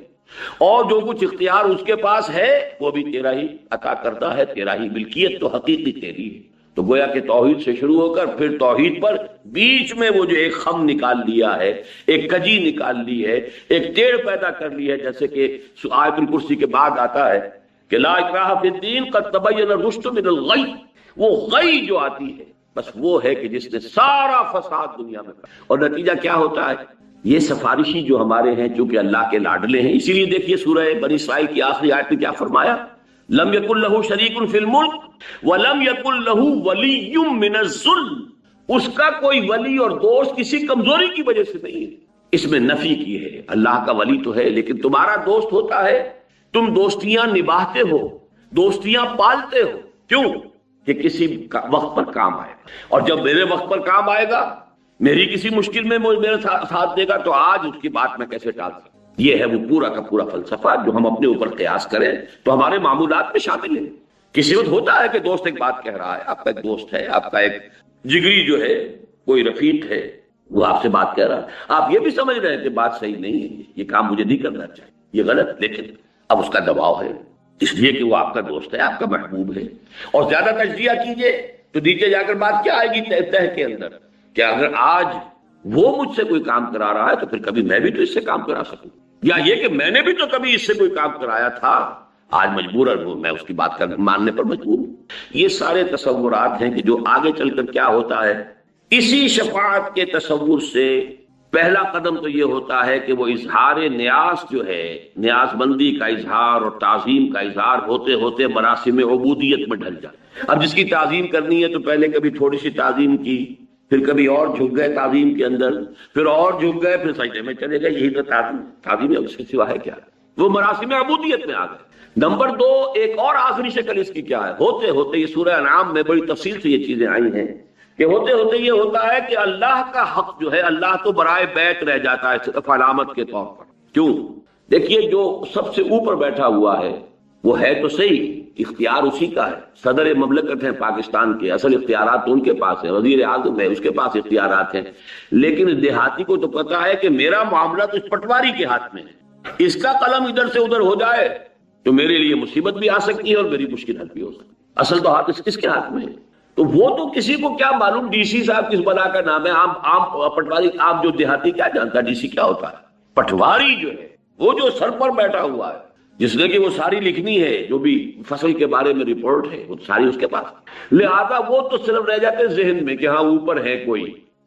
اور جو کچھ اختیار اس کے پاس ہے وہ بھی تیرا ہی عطا کرتا ہے، تیرا ہی ملکیت تو حقیقی تیری ہے۔ تو گویا کہ توحید سے شروع ہو کر پھر توحید پر بیچ میں وہ جو ایک خم نکال لیا ہے، ایک کجی نکال لی ہے، ایک ٹیڑھ پیدا کر لی ہے، جیسے کہ آیت الکرسی کے بعد آتا ہے کہ لا اکراہ فی الدین قد تبین الرشد من الغی، وہ غی جو آتی ہے بس وہ ہے کہ جس نے سارا فساد دنیا میں کر، اور نتیجہ کیا ہوتا ہے؟ یہ سفارشی جو ہمارے ہیں چونکہ اللہ کے لاڈلے ہیں، اسی لیے دیکھیے سورہ بنی اسرائیل کی آخری آیت میں کیا فرمایا؟ لم یکن لہ شریک فی الملک ولم یکن لہ ولی من الذل، اس کا کوئی ولی اور دوست کسی کمزوری کی وجہ سے نہیں ہے۔ اس میں نفی کی ہے، اللہ کا ولی تو ہے لیکن تمہارا دوست ہوتا ہے، تم دوستیاں نبھاتے ہو، دوستیاں پالتے ہو، کیوں؟ کہ کسی وقت پر کام آئے گا، اور جب میرے وقت پر کام آئے گا، میری کسی مشکل میں میرا ساتھ دے گا، تو آج اس کی بات میں کیسے ٹال سکتا؟ یہ ہے وہ پورا کا پورا فلسفہ جو ہم اپنے اوپر قیاس کریں تو ہمارے معمولات میں شامل ہے۔ کسی وقت ہوتا ہے کہ دوست ایک بات کہہ رہا ہے، آپ کا ایک دوست ہے، آپ کا ایک جگری جو ہے، کوئی رفیق ہے، وہ آپ سے بات کہہ رہا ہے، آپ یہ بھی سمجھ رہے ہیں کہ بات صحیح نہیں ہے، یہ کام مجھے نہیں کرنا چاہیے، یہ غلط، لیکن اب اس کا دباؤ ہے اس لیے کہ وہ آپ کا دوست ہے، آپ کا محبوب ہے، اور زیادہ تجزیہ کیجئے تو نیچے جا کر بات کیا آئے گی تہ کے اندر، کہ اگر آج وہ مجھ سے کوئی کام کرا رہا ہے تو پھر کبھی میں بھی تو اس سے کام کرا سکوں، یا یہ کہ میں نے بھی تو کبھی اس سے کوئی کام کرایا تھا، آج مجبوراً میں اس کی بات ماننے پر مجبور ہوں۔ یہ سارے تصورات ہیں کہ جو آگے چل کر کیا ہوتا ہے، اسی شفاعت کے تصور سے پہلا قدم تو یہ ہوتا ہے کہ وہ اظہار نیاز جو ہے، نیاز مندی کا اظہار اور تعظیم کا اظہار ہوتے ہوتے مراسم عبودیت میں ڈھل جائے۔ اب جس کی تعظیم کرنی ہے تو پہلے کبھی تھوڑی سی تعظیم کی، پھر کبھی اور جھک گئے تعظیم کے اندر، پھر اور جھک گئے، پھر سجدے میں چلے گئے، یہی تو تعظیم ہے، اس کے سوا ہے کیا؟ وہ مراسم عبودیت میں آ گئے۔ نمبر 2، ایک اور آخری شکل اس کی کیا ہے؟ ہوتے ہوتے یہ سورہ انعام میں بڑی تفصیل سے یہ چیزیں آئی ہیں کہ ہوتے ہوتے یہ ہوتا ہے کہ اللہ کا حق جو ہے، اللہ تو برائے بیت رہ جاتا ہے صرف علامت کے طور پر۔ کیوں؟ دیکھیے جو سب سے اوپر بیٹھا ہوا ہے وہ ہے تو صحیح، اختیار اسی کا ہے، صدر مملکت ہے پاکستان کے، اصل اختیارات تو ان کے پاس ہیں، وزیر اعظم ہے اس کے پاس اختیارات ہیں، لیکن دیہاتی کو تو پتا ہے کہ میرا معاملہ تو اس پٹواری کے ہاتھ میں ہے، اس کا قلم ادھر سے ادھر ہو جائے تو میرے لیے مصیبت بھی آ سکتی ہے اور میری مشکل حل بھی ہو سکتی ہے، اصل تو ہاتھ اس کے ہاتھ میں ہے۔ تو وہ تو کسی کو کیا معلوم ڈی سی صاحب کس بلا کا نام ہے، عام پٹواری، عام جو دیہاتی کیا جانتا ڈی سی کیا ہوتا ہے؟ پٹواری جو ہے وہ جو سر پر بیٹھا ہوا ہے، جس نے کہ وہ ساری لکھنی ہے، جو بھی فصل کے بارے میں رپورٹ ہے وہ ساری اس کے پاس، لہذا وہ تو صرف رہ جاتے ذہن میں کہ ہاں اوپر ہے کوئی،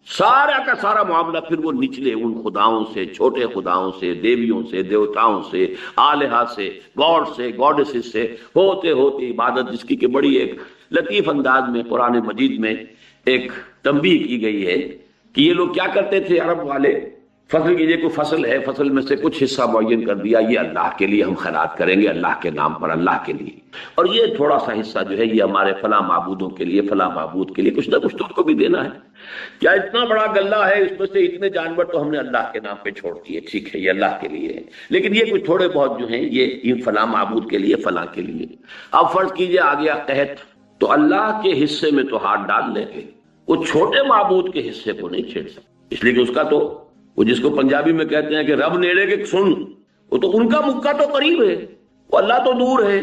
سارا کا سارا معاملہ پھر وہ نچلے ان خداؤں سے، چھوٹے خداؤں سے، دیویوں سے، دیوتاؤں سے، آلہہ سے، گاڈ سے، گاڈسز سے، ہوتے ہوتے عبادت، جس کی کہ بڑی ایک لطیف انداز میں قرآن مجید میں ایک تنبیہ کی گئی ہے کہ یہ لوگ کیا کرتے تھے عرب والے، فصل کی کوئی فصل ہے، فصل میں سے کچھ حصہ معین کر دیا، یہ اللہ کے لیے ہم خیرات کریں گے، اللہ کے نام پر، اللہ کے لیے، اور یہ تھوڑا سا حصہ جو ہے یہ ہمارے فلاں معبودوں کے لیے، فلاں معبود کے لیے، کچھ نہ کچھ تو ان کو بھی دینا ہے، کیا اتنا بڑا غلہ ہے، اس میں سے اتنے جانور تو ہم نے اللہ کے نام پہ چھوڑ دیے، ٹھیک ہے یہ اللہ کے لیے ہے، لیکن یہ کچھ تھوڑے بہت جو ہیں یہ فلاں معبود کے لیے، فلاں کے لیے۔ اب فرض کیجئے آ گیا قحط، تو اللہ کے حصے میں تو ہاتھ ڈال لیں گے، وہ چھوٹے معبود کے حصے کو نہیں چھیڑ سکتے، اس لیے کہ اس کا تو وہ جس کو پنجابی میں کہتے ہیں کہ رب نیڑے کے سن، وہ تو ان کا مکہ تو قریب ہے، وہ اللہ تو دور ہے،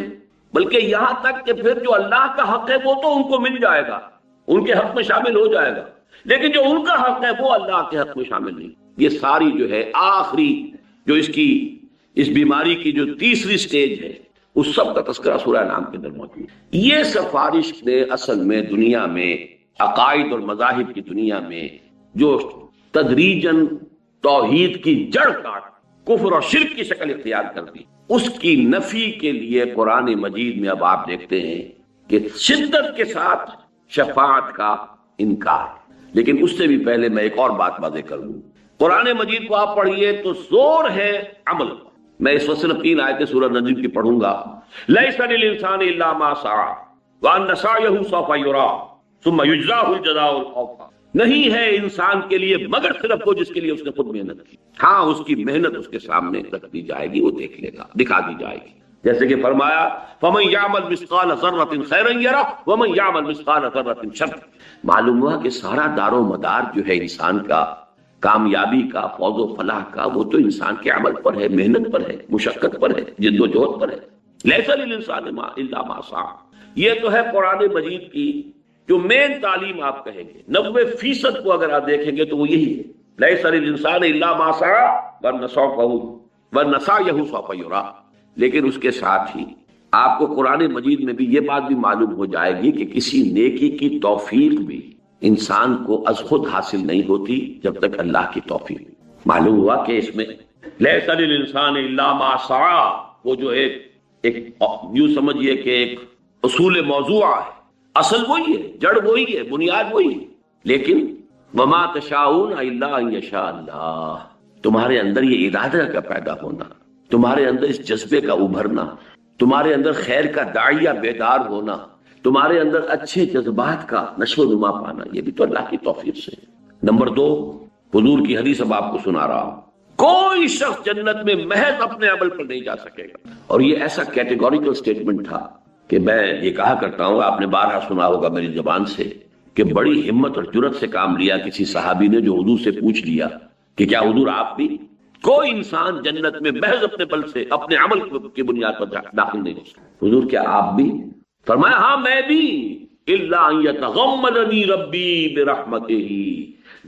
بلکہ یہاں تک کہ پھر جو اللہ کا حق ہے وہ تو ان کو مل جائے گا، ان کے حق میں شامل ہو جائے گا، لیکن جو ان کا حق ہے وہ اللہ کے حق میں شامل نہیں۔ یہ ساری جو ہے آخری جو اس بیماری کی جو تیسری سٹیج ہے، اس سب کا تذکرہ سورہ انعام کے اندر موجود ہے۔ یہ سفارش نے اصل میں دنیا میں عقائد اور مذاہب کی دنیا میں جو تدریجاً توحید کی جڑ کاٹ کفر اور شرک کی شکل اختیار کر دی، اس کی نفی کے لیے قرآن مجید میں اب آپ دیکھتے ہیں کہ شدت کے ساتھ شفاعت کا انکار۔ لیکن اس سے بھی پہلے میں ایک اور بات واضح کر دوں، قرآن مجید کو آپ پڑھیے تو زور ہے عمل۔ میں اس وقت صرف 3 آیتیں سورہ نجم کی پڑھوں گا۔ لیس للانسان الا ما سعى وان سعيه سوف يرى ثم يجزاه الجزاء الاوفى، نہیں ہے انسان کے لیے مگر صرف وہ جس کے لیے اس نے خود محنت کی، ہاں اس کی محنت اس کے سامنے رکھ دی جائے گی، وہ دیکھ لے گا، دکھا دی جائے گی۔ جیسے کہ فرمایا فَمَنْ يَعْمَلْ مِثْقَالَ ذَرَّةٍ خَيْرًا يَرَهُ وَمَنْ يَعْمَلْ مِثْقَالَ ذَرَّةٍ شَرًّا۔ معلوم ہوا کہ سارا دار و مدار جو ہے انسان کا، کامیابی کا، فوز و فلاح کا، وہ تو انسان کے عمل پر ہے، محنت پر ہے، مشقت پر ہے، جد و جہد پر ہے۔ لَيْسَ لِلْإِنسَانِ إِلَّا مَا سَعَىٰ، یہ تو ہے قرآن مجید کی جو مین تعلیم آپ کہیں گے، 90% کو اگر آپ دیکھیں گے تو وہ یہی ہے، لَيْسَ لِلْإِنسَانِ إِلَّا مَا سَعَىٰ وَلَسَعْيُهُ سَوْفَ يُرَىٰ۔ لیکن اس کے ساتھ ہی آپ کو قرآن مجید میں بھی یہ بات بھی معلوم ہو جائے گی کہ کسی نیکی کی توفیق بھی انسان کو از خود حاصل نہیں ہوتی جب تک اللہ کی توفیق۔ معلوم ہوا کہ اس میں لیس للانسان الا ما سعی، وہ جو ایک یوں سمجھیے کہ ایک اصول موضوع ہے، اصل وہی ہے، جڑ وہی ہے، بنیاد وہی ہے، لیکن وما تشاءون الا ان یشاء اللہ، تمہارے اندر یہ ارادہ کا پیدا ہونا، تمہارے اندر اس جذبے کا ابھرنا، تمہارے اندر خیر کا داعیہ بیدار ہونا، تمہارے اندر اچھے جذبات کا نشو و نما پانا، یہ بھی تو اللہ کی توفیق سے۔ نمبر 2، حضور کی حدیث اب آپ کو سنا رہا ہوں، کوئی شخص جنت میں محض اپنے عمل پر نہیں جا سکے گا۔ اور یہ ایسا کیٹیگوریکل سٹیٹمنٹ تھا کہ میں یہ کہا کرتا ہوں، آپ نے بارہا سنا ہوگا میری زبان سے، کہ بڑی ہمت اور جرت سے کام لیا کسی صحابی نے، جو حضور سے پوچھ لیا کہ کیا حضور آپ بھی؟ کوئی انسان جنت میں محض اپنے بل سے، اپنے عمل کی بنیاد پر داخل نہیں ہو سکتا۔ حضور کیا آپ بھی؟ فرمایا ہاں میں بھی، الا ان یتغمدنی ربی برحمتہ،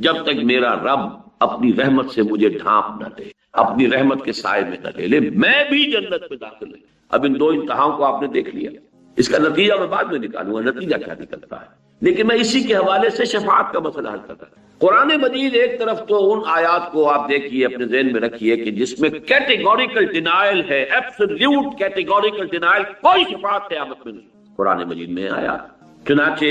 جب تک میرا رب اپنی رحمت سے مجھے ڈھانپ نہ دے، اپنی رحمت کے سائے میں نہ لے میں بھی جنت میں داخل نہیں۔ اب ان دو انتہاؤں کو آپ نے دیکھ لیا، اس کا نتیجہ میں بعد میں نکالوں گا، نتیجہ کیا نکلتا ہے، لیکن میں اسی کے حوالے سے شفاعت کا مسئلہ حل کرتا ہوں۔ قرآن مجید ایک طرف تو ان آیات کو آپ دیکھیے، اپنے ذہن میں رکھیے کہ جس میں کیٹیگوریکل ڈینائل ہے، ایبسولوٹ کیٹیگوریکل ڈینائل، کوئی شفاعت قیامت میں نہیں قرآن مجید میں آیا۔ چنانچہ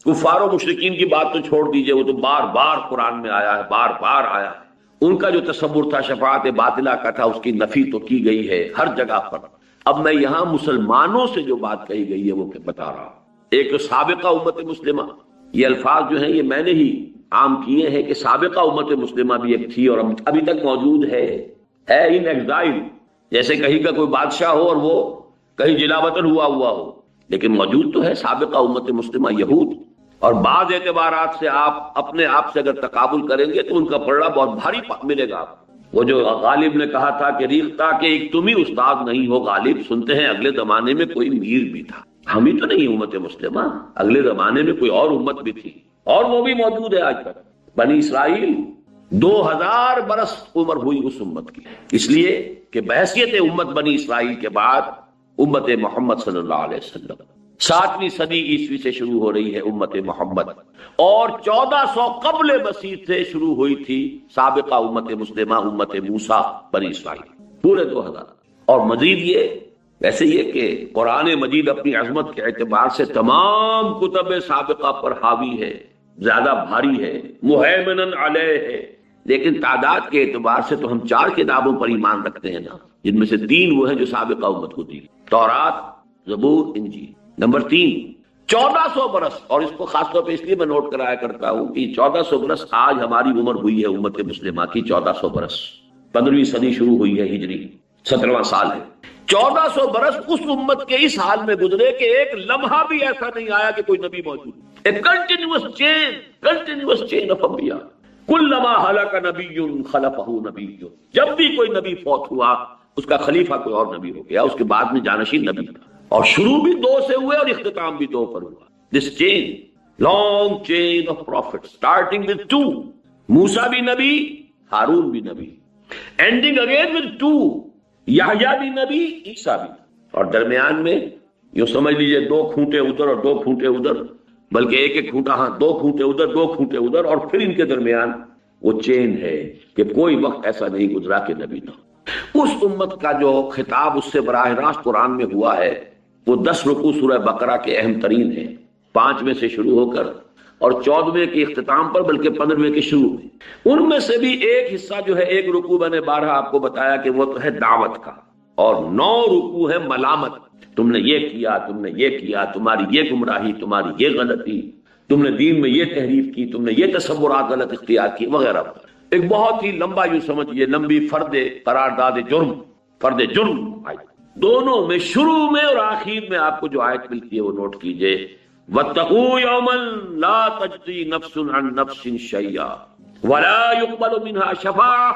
کفار و مشرکین کی بات تو چھوڑ دیجئے، وہ تو بار بار قرآن میں آیا ہے، بار بار آیا ہے۔ ان کا جو تصور تھا شفاعت باطلہ کا تھا، اس کی نفی تو کی گئی ہے ہر جگہ پر۔ اب میں یہاں مسلمانوں سے جو بات کہی گئی ہے وہ بتا رہا ہوں۔ ایک سابقہ امت مسلمہ، یہ الفاظ جو ہیں یہ میں نے ہی عام کیے ہیں کہ سابقہ امت مسلمہ بھی ایک تھی اور ابھی تک موجود ہے ان ایگزائل، جیسے کہیں کا کوئی بادشاہ ہو اور وہ کہیں جلا وطن ہوا ہو، لیکن موجود تو ہے سابقہ امت مسلمہ یہود۔ اور بعض اعتبارات سے آپ اپنے آپ سے اگر تقابل کریں گے تو ان کا پلڑا بہت بھاری ملے گا۔ وہ جو غالب نے کہا تھا کہ ریختہ کہ ایک تم ہی استاد نہیں ہو غالب، سنتے ہیں اگلے زمانے میں کوئی میر بھی تھا، ہم ہی تو نہیں امت مسلمہ، اگلے زمانے میں کوئی اور امت بھی تھی اور وہ بھی موجود ہے آج تک۔ بنی اسرائیل 2000 برس عمر ہوئی اس امت کی، اس لیے کہ بحیثیت امت بنی اسرائیل کے بعد امت محمد صلی اللہ علیہ وسلم 7ویں صدی عیسوی سے شروع ہو رہی ہے امت محمد، اور 1400 قبل مسیح سے شروع ہوئی تھی سابقہ امت مسلمہ، امت موسیٰ بنی اسرائیل، پورے 2000۔ اور مزید یہ ویسے یہ کہ قرآن مجید اپنی عظمت کے اعتبار سے تمام کتب سابقہ پر حاوی ہے، زیادہ بھاری ہے، مہیمنن علیہ ہے، لیکن تعداد کے اعتبار سے تو ہم 4 کتابوں پر ایمان رکھتے ہیں نا، جن میں سے 3 وہ ہیں جو سابقہ امت کو دی، تورات، زبور، انجیل۔ نمبر 3، 1400 برس، اور اس کو خاص طور پہ اس لیے میں نوٹ کرایا کرتا ہوں کہ 1400 برس آج ہماری عمر ہوئی ہے امت مسلمہ کی، 1400 برس، 15ویں صدی شروع ہوئی ہے ہجری، 17واں سال ہے۔ 1400 برس اس امت کے اس حال میں گزرے کہ ایک لمحہ بھی ایسا نہیں آیا کہ کوئی نبی موجود، ایک کنٹینیوس چین آف انبیاء، کلما ہلک نبی خلفہ نبی، جب بھی کوئی نبی فوت ہوا اس کا خلیفہ کوئی اور نبی ہو گیا، اس کے بعد میں جانشین نبی تھا، اور شروع بھی 2 سے ہوئے اور اختتام بھی 2 پر ہوا۔ This chain, long chain of prophet, starting with 2، Musa بھی نبی، ہارون بھی نبی، اینڈنگ اگین ود 2، یحییٰ بھی نبی، عیسیٰ بھی، اور درمیان میں یوں سمجھ لیجئے 2 کھوٹے ادھر اور 2 کھوٹے ادھر، بلکہ ایک کھوٹا، ہاں 2 کھوٹے ادھر 2 کھوٹے ادھر، اور پھر ان کے درمیان وہ چین ہے کہ کوئی وقت ایسا نہیں گزرا کہ نبی نہ ہو۔ اس امت کا جو خطاب اس سے براہ راست قرآن میں ہوا ہے وہ 10 رکوع سورہ بقرہ کے اہم ترین ہیں، 5 میں سے شروع ہو کر اور 14ویں کے اختتام پر، بلکہ 15ویں کے شروع میں۔ ان میں سے بھی ایک حصہ جو ہے، ایک رکوع میں نے 12 آپ کو بتایا کہ وہ تو ہے دعوت کا، اور 9 رکوع ہے ملامت، تم نے یہ کیا، تم نے یہ کیا، تمہاری یہ گمراہی، تمہاری یہ غلطی، تم نے دین میں یہ تحریف کی، تم نے یہ تصورات غلط اختیار کی، وغیرہ وغیرہ۔ ایک بہت ہی لمبا یوں سمجھیے لمبی فرد قرارداد جرم، فرد جرم دونوں میں شروع میں اور آخر میں آپ کو جو آیت ملتی ہے وہ نوٹ کیجئے، وَاتَّقُوا يَوْمًا لَا تَجْزِي نَفْسٌ عَن نَفْسٍ شَيْئًا وَلَا يُقْبَلُ مِنْهَا شَفَاعَةٌ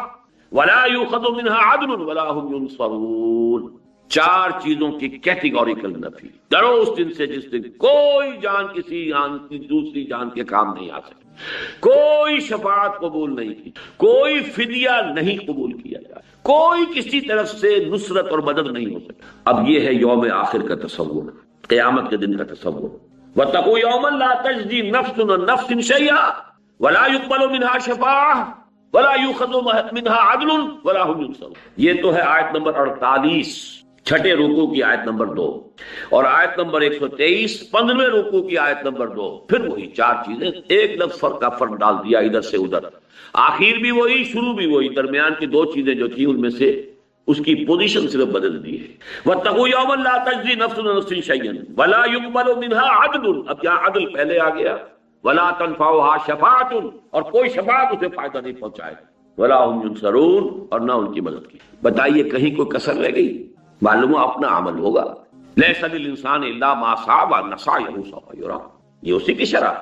وَلَا يُؤْخَذُ مِنْهَا عَدْلٌ وَلَا هُمْ يُنصَرُونَ۔ چار چیزوں کی کیٹیگوریکل نفی۔ ڈرو اس دن سے جس دن کوئی جان کسی جان کی دوسری جان کے کام نہیں آ سکتی، کوئی شفاعت قبول نہیں کی، کوئی فدیہ نہیں قبول کیا جائے، کوئی کسی طرف سے نصرت اور مدد نہیں ہو سکتی۔ اب یہ ہے یوم آخر کا تصور، قیامت کے دن کا تصور۔ وَاتَّقُوا يَوْمًا لَا تَجْزِي نَفْسٌ عَن نَفْسٍ شَيْئًا وَلَا يُقْبَلُ مِنْهَا شَفَاعَةٌ وَلَا يُؤْخَذُ مِنْهَا عَدْلٌ وَلَا هُمْ يُنصَرُونَ۔ یہ تو ہے آیت نمبر 48 چھٹے رکوع کی آیت نمبر 2، اور آیت نمبر 123 15ویں رکوع کی آیت نمبر 2، پھر وہی چار چیزیں، ایک لفظ فرق کا فرق ڈال دیا ادھر سے ادھر، آخر بھی وہی شروع بھی وہی، درمیان کی دو چیزیں جو تھیں ان میں سے اس کی پوزیشن صرف بدل دی ہے۔ وَاتَّقُوا يَوْمًا لَا تَجْزِي نَفْسٌ عَن نَفْسٍ شَيْئًا وَلَا يُقْبَلُ مِنْهَا عَدْلٌ، اب یہاں عدل پہلے آ گیا، وَلَا تَنفَعُهَا شَفَاعَةٌ، اور کوئی شفاعت اسے فائدہ نہیں پہنچائے گا، وَلَا هُمْ يُنصَرُونَ، اور نہ ان کی مدد کی۔ بتائیے کہیں کوئی کسر رہ گئی؟ معلوم اپنا عمل ہوگا، لیس للانسان الا ما سعى وان سعيه سوف يرى، یہ اسی کی شرح۔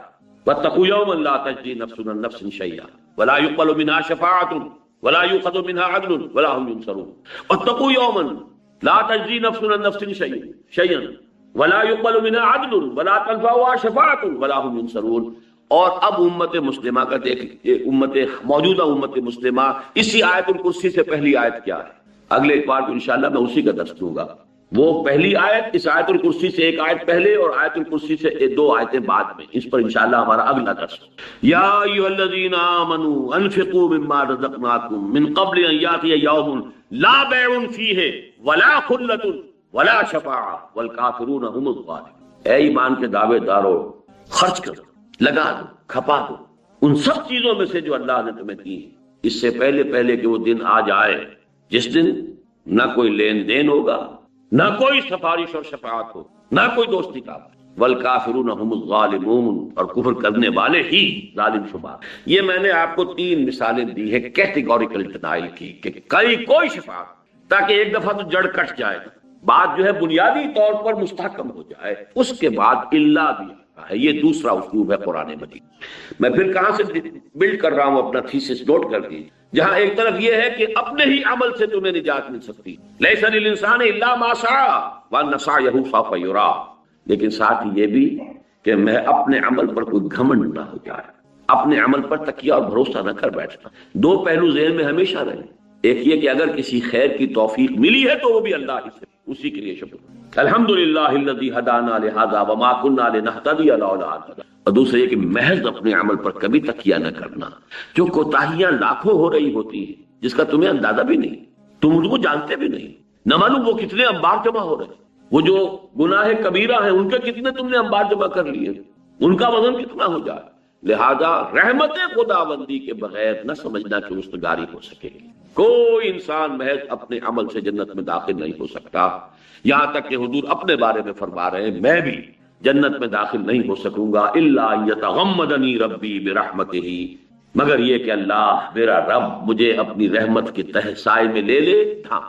واتقوا يوما لا تجزي نفس عن نفس شيئا ولا يقبل منها شفاعة ولا يؤخذ منها عدل ولا هم ينصرون۔ واتقوا يوما لا تجزي نفس عن نفس شيئا ولا يقبل منها عدل ولا تنفعها شفاعة ولا هم ينصرون۔ اور اب امت مسلمہ کا دیکھ، موجودہ امت مسلمہ، اسی آیت الکرسی سے پہلی آیت کیا ہے؟ اگلے اتوار کو انشاءاللہ میں اسی کا درس دوں گا۔ وہ پہلی آیت، اس آیت الکرسی سے ایک آیت پہلے اور آیت الکرسی سے دو آیتیں بعد میں، اس پر انشاءاللہ ہمارا اگلا درس۔ یا ایھا الذین آمنوا انفقوا مما رزقناکم من قبل ان یاتی یوم لا بیع فیہ ولا خلۃ ولا شفاعۃ والکافرون هم الظالمون۔ اے ایمان کے دعوے دارو، خرچ کرو، لگا دو، کھپا دو ان سب چیزوں میں سے جو اللہ نے تمہیں دی، اس سے پہلے کہ وہ دن آ جائے جس دن نہ کوئی لین دین ہوگا، نہ کوئی سفارش اور شفاعت ہو، نہ کوئی دوستی کا، والکافرون هم الظالمون، اور کفر کرنے والے ہی ظالم شمار۔ یہ میں نے آپ کو 3 مثالیں دی ہے کیٹیگوریکل ڈینائل کی، کہ کوئی شفاعت، تاکہ ایک دفعہ تو جڑ کٹ جائے، بات جو ہے بنیادی طور پر مستحکم ہو جائے، اس کے بعد اللہ بھی آتا ہے۔ یہ دوسرا اسلوب ہے قرآن مجید۔ میں پھر کہاں سے بلڈ کر رہا ہوں اپنا تھیسس، نوٹ کر دیجیے، جہاں ایک طرف یہ ہے کہ اپنے ہی عمل سے تمہیں نجات مل سکتی، لیس للانسان الا ما سعى وان سعيه سوف يرى، لیکن ساتھ ہی یہ بھی کہ میں اپنے عمل پر کوئی گھمنڈ نہ ہو جائے، اپنے عمل پر تکیہ اور بھروسہ نہ کر بیٹھنا۔ دو پہلو ذہن میں ہمیشہ رہیں، ایک یہ کہ اگر کسی خیر کی توفیق ملی ہے تو وہ بھی اللہ ہی سے، اسی کے لیے شکر، الحمدللہ الذی ہدانا لہذا وما كنا لنہتدی لولا ان ہدانا۔ اور دوسرے یہ کہ محض اپنے عمل پر کبھی تکیہ نہ کرنا، جو کوتاہیاں لاکھوں ہو رہی ہوتی ہیں جس کا تمہیں اندازہ بھی نہیں، تم ان کو جانتے بھی نہیں، نہ معلوم وہ کتنے انبار جمع ہو رہے ہیں، وہ جو گناہ کبیرہ ہیں ان کے کتنے تم نے انبار جمع کر لیے، ان کا وزن کتنا ہو جائے۔ لہذا رحمت خداوندی کے بغیر نہ سمجھنا کہ رستگاری ہو سکے گی۔ کوئی انسان محض اپنے عمل سے جنت میں داخل نہیں ہو سکتا، یہاں تک کہ حضور اپنے بارے میں فرما رہے ہیں میں بھی جنت میں داخل نہیں ہو سکوں گا الا یتغمدنی ربی برحمتہ، مگر یہ کہ اللہ میرا رب مجھے اپنی رحمت کے تحت سائے میں لے لے۔ ہاں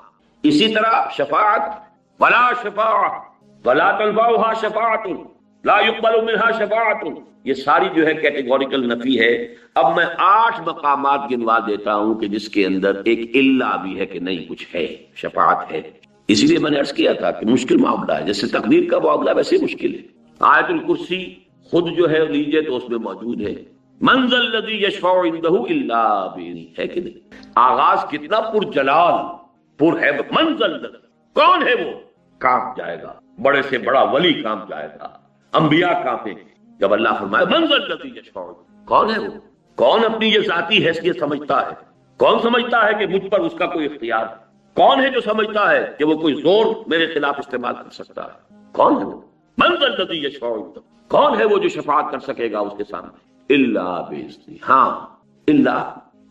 اسی طرح شفاعت، ولا شفاعت ولا تنفعها شفاعت لا يقبل منها شفاعت، یہ ساری جو ہے کیٹیگوریکل نفی ہے۔ اب میں 8 مقامات گنوا دیتا ہوں کہ جس کے اندر ایک الا بھی ہے کہ نہیں کچھ ہے، شفاعت ہے۔ اسی لیے میں نے عرض کیا تھا کہ مشکل معاملہ ہے، جیسے تقدیر کا معاملہ ویسے مشکل ہے۔ آیت الکرسی خود جو ہے لیجئے تو اس میں موجود ہے، من ذا الذی یشفع عندہ الا باذنہ، ہے کہ نہیں؟ آغاز کتنا پر جلال، پر ہے، من ذا الذی، کون ہے وہ؟ کانپ جائے گا، بڑے سے بڑا ولی کانپ جائے گا، انبیاء کانپیں گے جب اللہ فرمائے من ذا الذی یشفع، کون ہے وہ؟ کون اپنی یہ ذاتی حیثیت سمجھتا ہے؟ کون سمجھتا ہے کہ مجھ پر اس کا کوئی اختیار ہے؟ کون ہے جو سمجھتا ہے کہ وہ کوئی زور میرے خلاف استعمال کر سکتا ہے؟ کون ہے وہ؟ من ذا الذی یشفع عندہ، کون ہے وہ جو شفاعت کر سکے گا اس کے سامنے؟ الا باذنہ، ہاں الا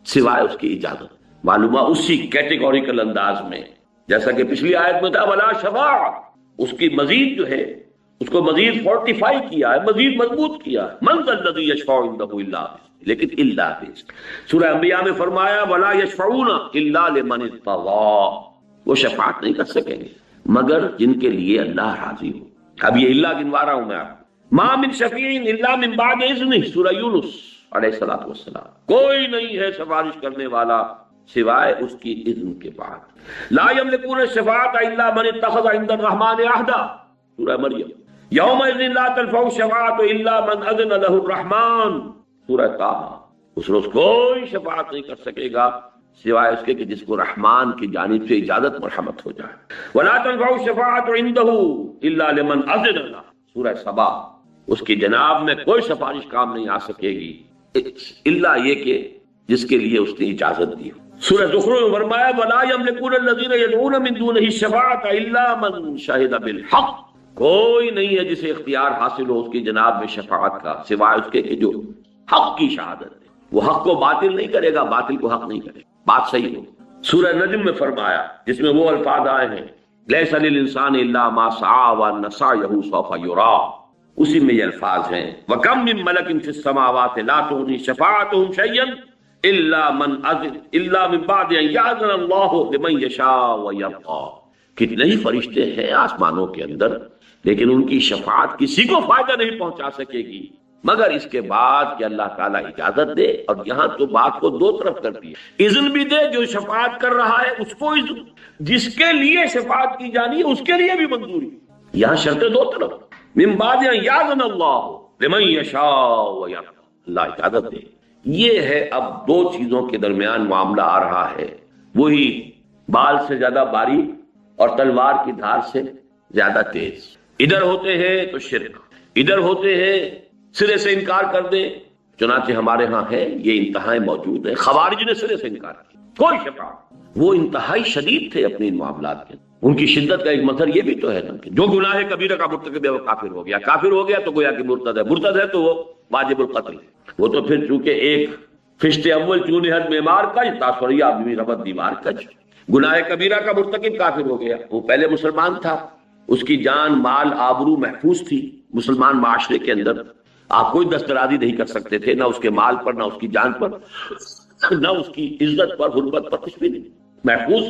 سوائے اس کی اجازت۔ معلومہ اسی کیٹیگوریکل انداز میں جیسا کہ پچھلی آیت میں تھا ولا شفاعت، اس کی مزید جو ہے اس کو مزید فورٹیفائی کیا ہے، مزید مضبوط کیا ہے، من ذا الذی یشفع عندہ الا باذنہ، لیکن الا باذنہ۔ سورہ انبیاء میں فرمایا ولا یشفعون الا لمن ارتضی، وہ شفاعت نہیں کر سکیں گے مگر جن کے لیے اللہ راضی ہو. اب یہ اللہ گنوا رہا ہوں میں آپ. ما من شفیع الا من بعد اذنہ، سورہ یونس علیہ الصلوۃ والسلام. کوئی نہیں ہے سفارش کرنے والا سوائے اس کی اذن کے بعد. لا یملکون الشفاعۃ الا من اتخذ عند الرحمن عہدا، سورہ مریم. یومئذ لا تنفع الشفاعۃ الا من اذن له الرحمن، سورہ طٰہٰ. اس روز کوئی شفاعت نہیں کر سکے گا سوائے اس کے کہ جس کو رحمان کی جانب سے اجازت مرحمت ہو جائے. ولا تنفع الشفاعۃ عنده الا لمن اذن له، سورہ سبا. اس کی جناب میں کوئی سفارش کام نہیں آ سکے گی الا یہ کہ جس کے لیے اس نے اجازت دی. سورہ زخرف میں فرمایا ولا یملکون الذین یدعون من دونہ الشفاعۃ الا من شہد بالحق. کوئی نہیں ہے جسے اختیار حاصل ہو اس کی جناب میں شفاعت کا سوائے اس کے کہ جو حق کی شہادت ہے. وہ حق کو باطل نہیں کرے گا، باطل کو حق نہیں کرے گا، بات صحیح ہو. سورہ نجم میں فرمایا جس میں وہ الفاظ آئے ہیں لیس للانسان الا ما سعى وان سعيه سوف يرى، اسی میں یہ الفاظ ہیں وَكَمْ مِن مَلَكٍ فِي السَّمَاوَاتِ لَا تُغْنِي شَفَاعَتُهُمْ شَيْئًا إِلَّا مِن بَعْدِ أَن يَأْذَنَ اللَّهُ لِمَن يَشَاءُ وَيَرْضَىٰ. کتنے ہی فرشتے ہیں آسمانوں کے اندر، لیکن ان کی شفاعت کسی کو فائدہ نہیں پہنچا سکے گی مگر اس کے بعد کہ اللہ تعالیٰ اجازت دے. اور یہاں تو بات کو دو طرف کر دی، اذن بھی دے جو شفاعت کر رہا ہے اس کو اذن، جس کے لیے شفاعت کی جانی ہے اس کے لیے بھی منظوری. یہاں شرطیں دو طرف. من بعد ان یاذن اللہ لمن یشاء ویرضی، اللہ اجازت دے. یہ ہے اب دو چیزوں کے درمیان معاملہ آ رہا ہے، وہی بال سے زیادہ باریک اور تلوار کی دھار سے زیادہ تیز. ادھر ہوتے ہیں تو شرک، ادھر ہوتے ہیں سرے سے انکار کر دیں. چنانچہ ہمارے ہاں ہے یہ انتہائی موجود ہے. خوارج نے سرے سے انکار کیا، کوئی شفاعت. وہ انتہائی شدید تھے اپنے ان معاملات کے. ان کی شدت کا ایک مظہر یہ بھی تو ہے نا کہ جو گناہ کبیرہ کا مرتکب ہے وہ کافر ہو گیا، کافر ہو گیا تو گویا کہ مرتد ہے، مرتد ہے تو وہ واجب القتل ہے. وہ تو پھر چونکہ ایک فشت اول چونی حد معمار کج تاثریہ بھی ربط دیوار کج. گناہ کبیرہ کا مرتکب کافر ہو گیا، وہ پہلے مسلمان تھا، اس کی جان مال آبرو محفوظ تھی مسلمان معاشرے کے اندر. آپ کوئی دسترازی نہیں کر سکتے تھے نہ اس کے مال پر، نہ اس کی جان پر، نہ اس کی عزت پر، حرمت پر، کچھ بھی نہیں، محفوظ.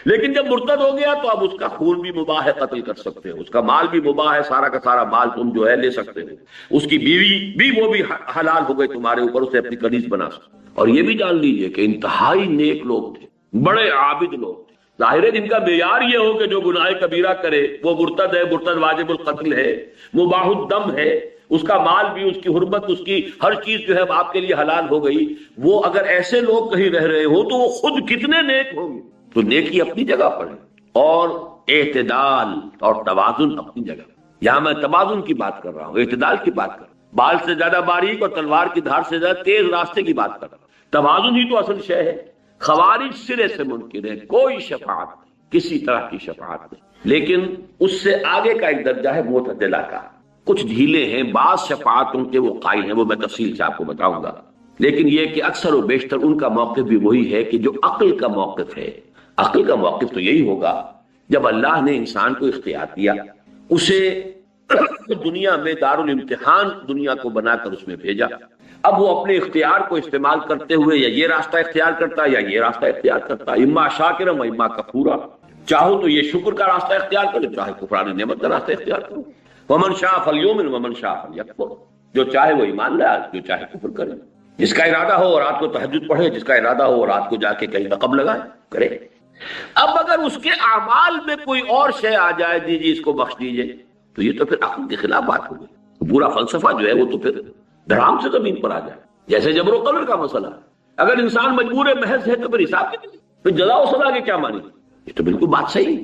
لیکن جب مرتد ہو گیا تو اب اس کا خون بھی مباح ہے، قتل کر سکتے ہیں، اس کا مال بھی مباح ہے، سارا کا سارا مال تم جو ہے لے سکتے ہیں. اس کی بیوی بھی وہ بھی حلال ہو گئی تمہارے اوپر، اسے اپنی کنیز بنا سکتے. اور یہ بھی جان لیجئے کہ انتہائی نیک لوگ تھے، بڑے عابد لوگ تھے. ظاہر ہے جن کا معیار یہ ہو کہ جو گناہ کبیرہ کرے وہ مرتد ہے، مرتد واجب القتل ہے، مباح الدم ہے، اس کا مال بھی، اس کی حرمت، اس کی ہر چیز جو ہے آپ کے لیے حلال ہو گئی. وہ اگر ایسے لوگ کہیں رہ رہے ہو تو وہ خود کتنے نیک ہوں گے. تو نیکی اپنی جگہ پر ہے اور اعتدال اور توازن اپنی جگہ. یہاں میں توازن کی بات کر رہا ہوں، اعتدال کی بات کر رہا ہوں. بال سے زیادہ باریک اور تلوار کی دھار سے زیادہ تیز راستے کی بات کر رہا ہوں. توازن ہی تو اصل شے ہے. خوارج سرے سے منکر ہے، کوئی شفاعت نہیں، کسی طرح کی شفاعت نہیں. لیکن اس سے آگے کا ایک درجہ ہے معتدلہ کا. کچھ ڈھیلے ہیں، بعض شفاعتوں کے وہ قائل ہیں، وہ میں تفصیل سے آپ کو بتاؤں گا. لیکن یہ کہ اکثر و بیشتر ان کا موقف بھی وہی ہے کہ جو عقل کا موقف ہے. عقل کا موقف تو یہی ہوگا جب اللہ نے انسان کو اختیار دیا، اسے دنیا میں دارالامتحان دنیا کو بنا کر اس میں بھیجا. اب وہ اپنے اختیار کو استعمال کرتے ہوئے یا یہ راستہ اختیار کرتا ہے یا یہ راستہ اختیار کرتا ہے، اما شاکرا و اما کفورا. چاہو تو یہ شکر کا راستہ اختیار کرو، چاہے کفران نعمت کا راستہ اختیار کرو. ومن شاء فلیؤمن ومن شاء فلیکفر. جو چاہے وہ ایمان لائے، جو چاہے کفر کرے. جس کا ارادہ ہو اور رات کو تہجد پڑھے، جس کا ارادہ ہو اور رات کو جا کے کہیں رقم لگائے، کرے. اب اگر اس کے اعمال میں کوئی اور شے آ جائے، دیجیے اس کو بخش دیجیے، تو یہ تو پھر عقل کے خلاف بات ہوگی. پورا فلسفہ جو ہے وہ تو پھر دھڑام سے زمین پر آ جائے. جیسے جبر و قدر کا مسئلہ، اگر انسان مجبور محض ہے تو پھر حساب کتنے، پھر جزا و سزا کے کیا مانی. یہ تو بالکل بات صحیح.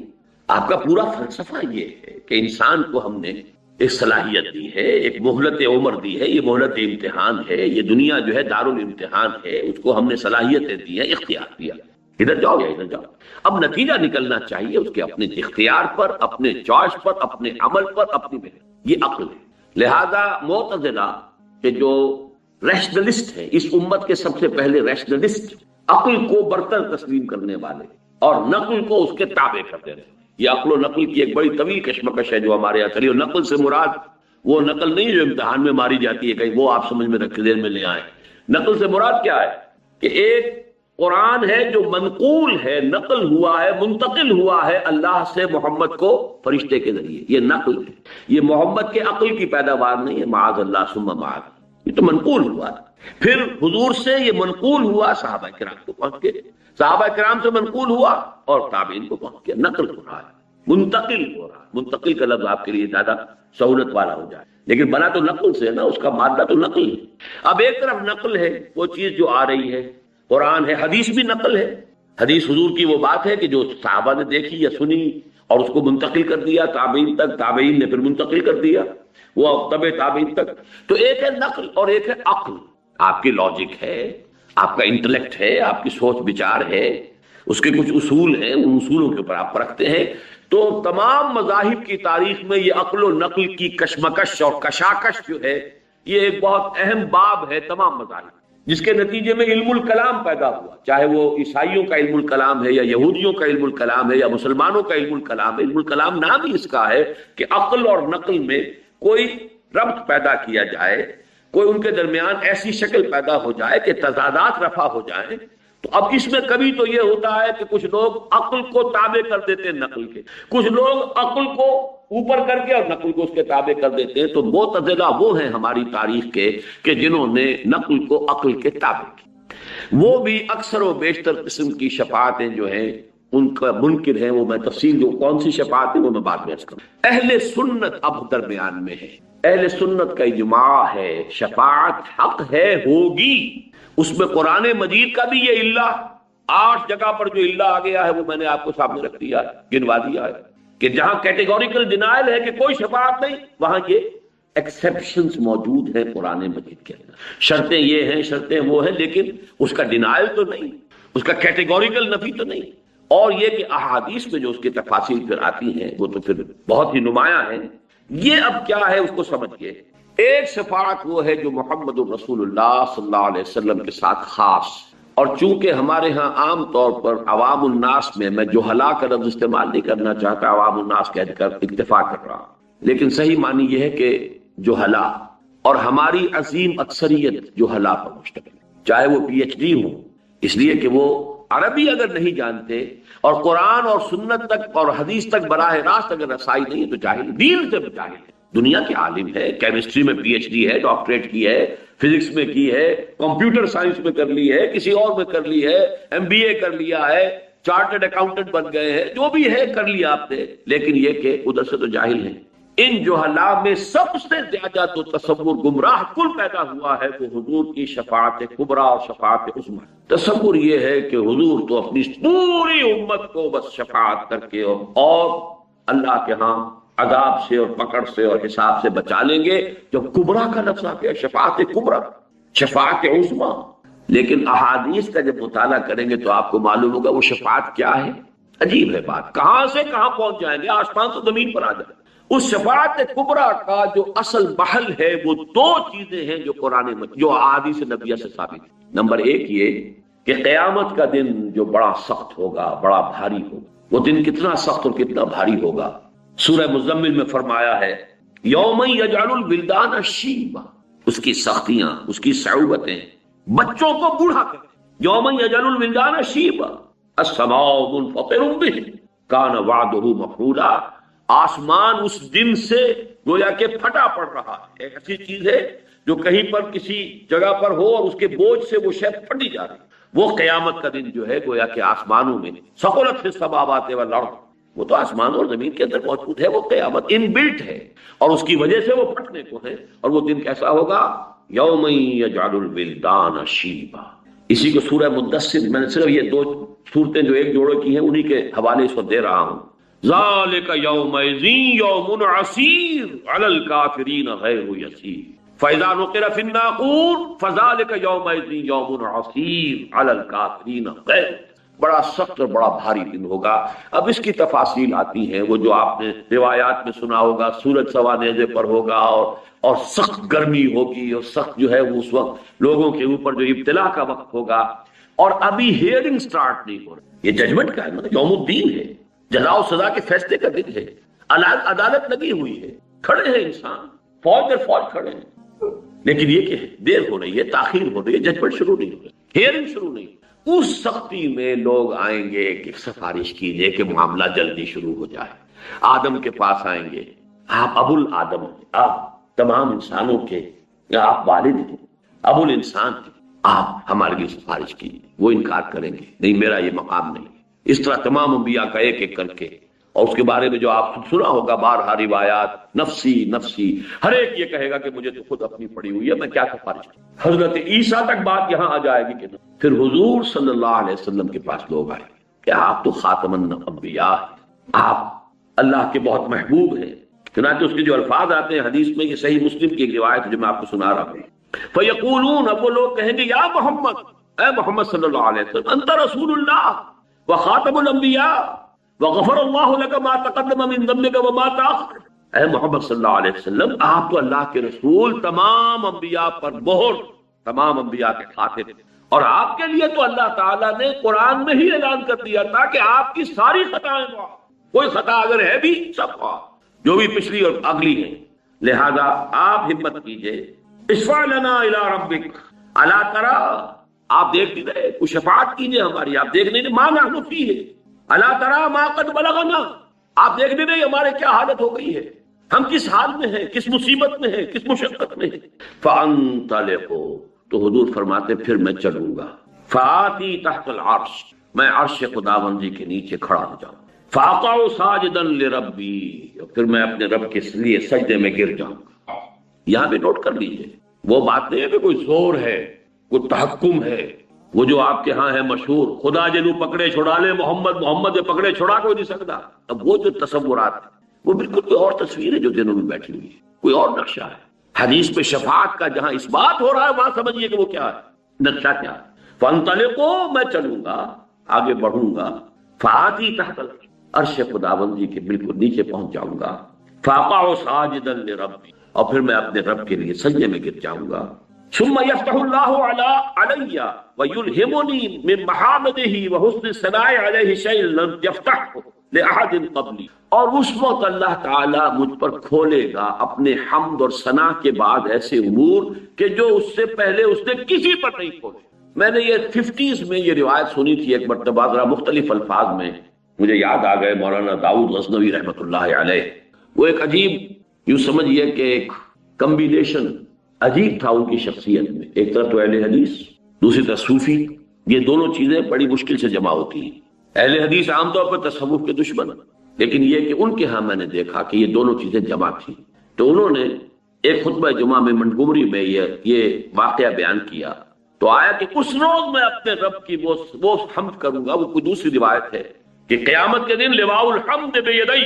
آپ کا پورا فلسفہ یہ ہے کہ انسان کو ہم نے ایک صلاحیت دی ہے، ایک مہلت عمر دی ہے، یہ مہلت امتحان ہے، یہ دنیا جو ہے دارالامتحان ہے، اس کو ہم نے صلاحیتیں دی ہیں، اختیار دیا، ادھر جاؤ یا ادھر جاؤ. اب نتیجہ نکلنا چاہیے اس کے اپنے اختیار پر، اپنے چوائس پر، اپنے عمل پر، اپنی محنت. یہ عقل ہے. لہذا معتزلہ کہ جو ریشنلسٹ ہے، اس امت کے سب سے پہلے ریشنلسٹ، عقل کو برتر تسلیم کرنے والے اور نقل کو اس کے تابع کرتے رہے. یہ عقل و نقل کی ایک بڑی طویل کشمکش ہے جو ہمارے یہاں چلی. اور نقل سے مراد وہ نقل نہیں جو امتحان میں ماری جاتی ہے، کہیں وہ آپ سمجھ میں رکھ دیر میں لے آئیں. نقل سے مراد کیا ہے کہ ایک قرآن ہے جو منقول ہے، نقل ہوا ہے، منتقل ہوا ہے اللہ سے محمد کو فرشتے کے ذریعے. یہ نقل ہے، یہ محمد کے عقل کی پیداوار نہیں ہے، معاذ اللہ ثم معاذ. یہ تو منقول ہوا. پھر حضور سے یہ منقول ہوا صحابہ کرام کو پہنچ کے، صحابہ کرام سے منقول ہوا اور تابعین کو پہنچ کے. نقل ہو رہا ہے، منتقل ہو رہا ہے. منتقل کا لفظ آپ کے لیے زیادہ سہولت والا ہو جائے، لیکن بنا تو نقل سے ہے نا، اس کا مادہ تو نقل ہے. اب ایک طرف نقل ہے وہ چیز جو آ رہی ہے، قرآن ہے، حدیث بھی نقل ہے. حدیث حضور کی وہ بات ہے کہ جو صحابہ نے دیکھی یا سنی اور اس کو منتقل کر دیا تابعین تک، تابعین نے پھر منتقل کر دیا وہ تبع تابعین تک. تو ایک ہے نقل اور ایک ہے عقل. آپ کی لاجک ہے، آپ کا انٹلیکٹ ہے، آپ کی سوچ بچار ہے، اس کے کچھ اصول ہیں، ان اصولوں کے اوپر آپ پرکھتے ہیں. تو تمام مذاہب کی تاریخ میں یہ عقل و نقل کی کشمکش اور کشاکش جو ہے یہ ایک بہت اہم باب ہے تمام مذاہب، جس کے نتیجے میں علم الکلام پیدا ہوا. چاہے وہ عیسائیوں کا علم الکلام ہے یا یہودیوں کا علم الکلام ہے یا مسلمانوں کا علم الکلام ہے. علم الکلام نام ہی اس کا ہے کہ عقل اور نقل میں کوئی ربط پیدا کیا جائے، کوئی ان کے درمیان ایسی شکل پیدا ہو جائے کہ تضادات رفع ہو جائیں. تو اب اس میں کبھی تو یہ ہوتا ہے کہ کچھ لوگ عقل کو تابع کر دیتے ہیں نقل کے، کچھ لوگ عقل کو اوپر کر کے اور نقل کو اس کے تابع کر دیتے ہیں. تو معتزلہ وہ ہیں ہماری تاریخ کے کہ جنہوں نے نقل کو عقل کے تابع کی. وہ بھی اکثر و بیشتر قسم کی شفاعتیں جو ہیں ان کا منکر ہیں. وہ میں تفصیل جو کون سی شفاعت ہے وہ میں بعد میں عرض کروں. اہل سنت اب درمیان میں ہے. اہل سنت کا اجماع ہے شفاعت حق ہے، ہوگی. اس میں قرآن مجید کا بھی یہ اللہ 8 جگہ پر جو اللہ آ گیا ہے وہ میں نے آپ کو سامنے رکھ دیا ہے، گنوا دیا ہے کہ جہاں کیٹیگوریکل ڈینائل ہے کہ کوئی شفاعت نہیں، وہاں یہ ایکسیپشنز موجود ہیں قرآن مجید کے اندر. شرطیں یہ ہیں، شرطیں وہ ہیں، لیکن اس کا ڈینائل تو نہیں، اس کا کیٹیگوریکل نفی تو نہیں. اور یہ کہ احادیث میں جو اس کی تفاصیل پھر آتی ہیں وہ تو پھر بہت ہی نمایاں ہیں. یہ اب کیا ہے اس کو سمجھئے. ایک شفاعت وہ ہے جو محمد رسول اللہ صلی اللہ علیہ وسلم کے ساتھ خاص، اور چونکہ ہمارے ہاں عام طور پر عوام الناس میں جہلا کا لفظ استعمال نہیں کرنا چاہتا، عوام الناس کہہ کر اکتفا کر رہا، لیکن صحیح معنی یہ ہے کہ جہلا، اور ہماری عظیم اکثریت جہلا پر مشتمل، چاہے وہ پی ایچ ڈی ہوں، اس لیے کہ وہ عربی اگر نہیں جانتے اور قرآن اور سنت تک اور حدیث تک براہ راست اگر رسائی نہیں ہے تو جاہل، دین سے جاہل ہے. دنیا کے عالم ہے، کیمسٹری میں پی ایچ ڈی ہے، ڈاکٹریٹ کی ہے، فزکس میں کی ہے، کمپیوٹر سائنس میں کر لی ہے، کسی اور میں کر لی ہے، ایم بی اے کر لیا ہے، چارٹرڈ اکاؤنٹنٹ بن گئے ہیں، جو بھی ہے کر لیا آپ نے، لیکن یہ کہ ادھر سے تو جاہل ہیں. ان جہلا میں سب سے زیادہ تو تصور گمراہ کل پیدا ہوا ہے وہ حضور کی شفاعت کبریٰ اور شفاعت عظمیٰ. تصور یہ ہے کہ حضور تو اپنی پوری امت کو بس شفاعت کر کے اور اللہ کے ہاں عذاب سے اور پکڑ سے اور حساب سے بچا لیں گے. جب کبریٰ کا لفظ آ گیا، شفاعت کبریٰ، شفاعت عظمیٰ. لیکن احادیث کا جب مطالعہ کریں گے تو آپ کو معلوم ہوگا وہ شفاعت کیا ہے. عجیب ہے بات، کہاں سے کہاں پہنچ جائیں گے، آسمان سے زمین پر آ جائیں. اس شفاعت کبریٰ کا جو اصل محل ہے وہ 2 چیزیں ہیں جو قرآن جو احادیث نبویہ سے ثابت ہے. نمبر 1 یہ کہ قیامت کا دن جو بڑا سخت ہوگا، بڑا بھاری ہوگا. وہ دن کتنا سخت اور کتنا بھاری ہوگا، سورہ مزمل میں فرمایا ہے یوم یجعل الولدان شیبا، اس کی سختیاں، اس کی صعوبتیں بچوں کو بوڑھا کریں. یوم یجعل الولدان شیبا السماء منفطر به کان وعده مفعولا. آسمان اس دن سے گویا کہ پھٹا پڑ رہا ہے. ایک ایسی چیز ہے جو کہیں پر کسی جگہ پر ہو اور اس کے بوجھ سے وہ شے پھٹی جا رہی. وہ قیامت کا دن جو ہے گویا کہ آسمانوں میں ثقلت فی السماوات والارض، وہ تو آسمان اور زمین کے اندر موجود ہے. وہ قیامت ان بلٹ ہے اور اس کی وجہ سے وہ پھٹنے کو ہے. اور وہ دن کیسا ہوگا، یوم یجعل الولدان شیبا. اسی کو سورہ مدثر، میں نے صرف یہ 2 صورتیں جو ایک جوڑے کی ہیں انہی کے حوالے اس وقت دے رہا ہوں. ذالک یومئذ یوم عسیر علی الکافرین غیر یسیر فاذا نقر فی الناقور فذالک یومئذ یوم عسیر علی الکافرین غیر. بڑا سخت اور بڑا بھاری دن ہوگا. اب اس کی تفاصیل آتی ہیں، وہ جو آپ نے روایات میں سنا ہوگا، سورج سوا نیزے پر ہوگا اور سخت گرمی ہوگی اور سخت جو ہے وہ اس وقت لوگوں کے اوپر جو ابتلا کا وقت ہوگا. اور ابھی ہیئرنگ سٹارٹ نہیں ہو رہی. یہ ججمنٹ کا ہے، یوم الدین ہے، جزا و سزا کے فیصلے کا دن ہے. عدالت لگی ہوئی ہے، کھڑے ہیں انسان، فوج در فوج کھڑے ہیں، لیکن یہ کہ دیر ہو رہی ہے، تاخیر ہو رہی ہے، ججمنٹ شروع نہیں ہو رہی، ہیئرنگ شروع نہیں. اس سختی میں لوگ آئیں گے کہ سفارش کیجئے کہ معاملہ جلدی شروع ہو جائے. آدم کے پاس آئیں گے، آپ ابو الآدم ہیں، آپ تمام انسانوں کے آپ والد ہیں، ابو الانسان ہیں، آپ ہمارے لیے سفارش کیجیے. وہ انکار کریں گے، نہیں میرا یہ مقام نہیں. اس طرح تمام انبیاء کا ایک ایک کر کے، اور اس کے بارے میں جو آپ سنا ہوگا بارہا روایات، نفسی نفسی، ہر ایک یہ کہے گا کہ مجھے تو خود اپنی پڑی ہوئی ہے، میں کیا سفارش کروں. حضرت عیسیٰ تک بات یہاں آ جائے گی کہ پھر حضور صلی اللہ علیہ وسلم کے پاس لوگ آئے کہ آپ تو خاتم الانبیاء ہیں، آپ اللہ کے بہت محبوب ہیں. چنانچہ اس کے جو الفاظ آتے ہیں حدیث میں، یہ صحیح مسلم کی ایک روایت جو میں آپ کو سنا رہا ہوں. فَيَقُولُونَ، اب وہ لوگ کہیں گے یا محمد، اے محمد صلی اللہ علیہ وسلم، انت رسول اللہ وخاتم الانبیاء وغفر اللہ لك ما تقدم من ذنبك وما تأخر. اے محمد صلی اللہ علیہ وسلم، آپ تو اللہ کے رسول، تمام انبیاء پر مہر، تمام انبیاء کے خاتم، اور آپ کے لیے تو اللہ تعالیٰ نے قرآن میں ہی اعلان کر دیا تھا کہ آپ کی ساری خطائیں معاف، کوئی خطا اگر ہے بھی سب معاف، جو بھی پچھلی اور اگلی ہیں. لہذا آپ ہمت کیجئے، اشفع لنا الی ربک الا ترى، آپ دیکھ نہیں رہے، کوئی شفاعت کیجئے ہماری، آپ دیکھ نہیں رہے، ما نحن فیہ الا ترى ما قد بلغنا، آپ دیکھ نہیں رہے ہمارے کیا حالت ہو گئی ہے، ہم کس حال میں ہیں، کس مصیبت میں ہیں، کس مشقت میں ہیں. فانطلقوا، تو حضور فرماتے پھر میں چلوں گا. فآتی تحت العرش، میں عرش خداوندی کے نیچے کھڑا ہو جاؤں. فاقع ساجدا لربی، پھر میں اپنے رب کے لیے سجدے میں گر جاؤں گا. یہاں بھی نوٹ کر لیجئے، وہ بات نہیں ہے کہ کوئی زور ہے، کوئی تحکم ہے، وہ جو آپ کے ہاں ہے مشہور، خدا جنو پکڑے چھڑا لے محمد، محمد پکڑے چھڑا کوئی نہیں سکتا. اب وہ جو تصورات ہیں وہ بالکل کوئی اور تصویر ہے جو دنوں میں بیٹھی ہوئی ہے، کوئی اور نقشہ ہے. حدیث پہ شفاعت کا جہاں اس بات ہو رہا ہے وہاں سمجھیے کہ وہ کیا ہے، نقشہ کیا ہے. فانطلقوا، میں چلوں گا، آگے بڑھوں گا. فآتی تحت عرش خداوندی کے بالکل نیچے پہنچ جاؤں گا. فاقع ساجدا لربی، اور پھر میں اپنے رب کے لیے سجدے میں گر جاؤں گا. ثم يفتح الله علي ويلهمني من محامده وحسن الثناء عليه شيء لم يفتحه لأحد قبلي، اور اس وقت اللہ تعالی مجھ پر کھولے گا اپنے حمد اور ثنا کے بعد ایسے امور کہ جو اس سے پہلے اس نے کسی پر نہیں کھولے. میں نے یہ 50s میں یہ روایت سنی تھی ایک مرتبہ، ذرا مختلف الفاظ میں مجھے یاد آ گئے. مولانا داؤد غزنوی رحمۃ اللہ علیہ، وہ ایک عجیب، یوں سمجھیے کہ ایک کمبینیشن عجیب تھا ان کی شخصیت میں. ایک طرف تو اہل حدیث، دوسری طرف صوفی، یہ دونوں چیزیں بڑی مشکل سے جمع ہوتی ہیں. اہل حدیث عام طور پر تصوف کے دشمن، لیکن یہ کہ ان کے ہاں میں نے دیکھا کہ یہ دونوں چیزیں جمع تھیں. تو انہوں نے ایک خطبہ جمعہ میں منٹگومری میں یہ واقعہ بیان کیا. تو آیا کہ اس روز میں اپنے رب کی وہ حمد کروں گا. وہ کوئی دوسری روایت ہے کہ قیامت کے دن لواء الحمد بیدی،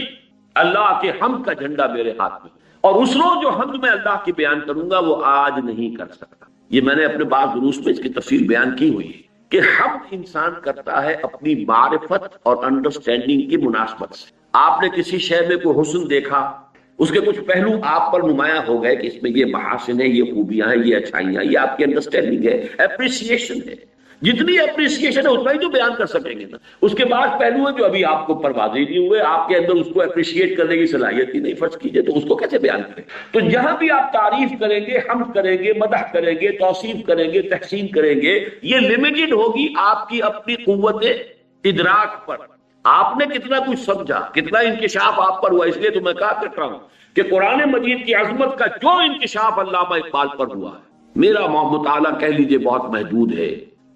اللہ کے حمد کا جھنڈا میرے ہاتھ میں، اور اس روز جو حمد میں اللہ کی بیان کروں گا وہ آج نہیں کر سکتا. یہ میں نے اپنے بعض دروس میں اس کی تفصیل بیان کی ہوئی ہے کہ حمد انسان کرتا ہے اپنی معرفت اور انڈرسٹینڈنگ کی مناسبت سے. آپ نے کسی شے میں کوئی حسن دیکھا، اس کے کچھ پہلو آپ پر نمایاں ہو گئے کہ اس میں یہ محاسن ہے، یہ خوبیاں ہیں، یہ اچھائیاں، یہ آپ کی انڈرسٹینڈنگ ہے، اپریسیشن ہے. جتنی اپریسیشن ہے اتنا ہی تو بیان کر سکیں گے نا. اس کے بعد پہلو ہے جو ابھی آپ کو پروازی نہیں ہوئے، آپ کے اندر اس کو اپریشیٹ کرنے کی صلاحیت ہی نہیں فرض کیجئے، تو اس کو کیسے بیان کریں. تو جہاں بھی آپ تعریف کریں گے، حمد کریں گے، مدح کریں گے، توصیف کریں گے، تحسین کریں گے، یہ لمیٹڈ ہوگی آپ کی اپنی قوت ادراک پر. آپ نے کتنا کچھ سمجھا، کتنا انکشاف آپ پر ہوا. اس لیے تو میں کہا کرتا ہوں کہ قرآن مجید کی عظمت کا جو انکشاف علامہ اقبال پر ہوا ہے، میرا مطالعہ کہہ لیجئے بہت محدود ہے،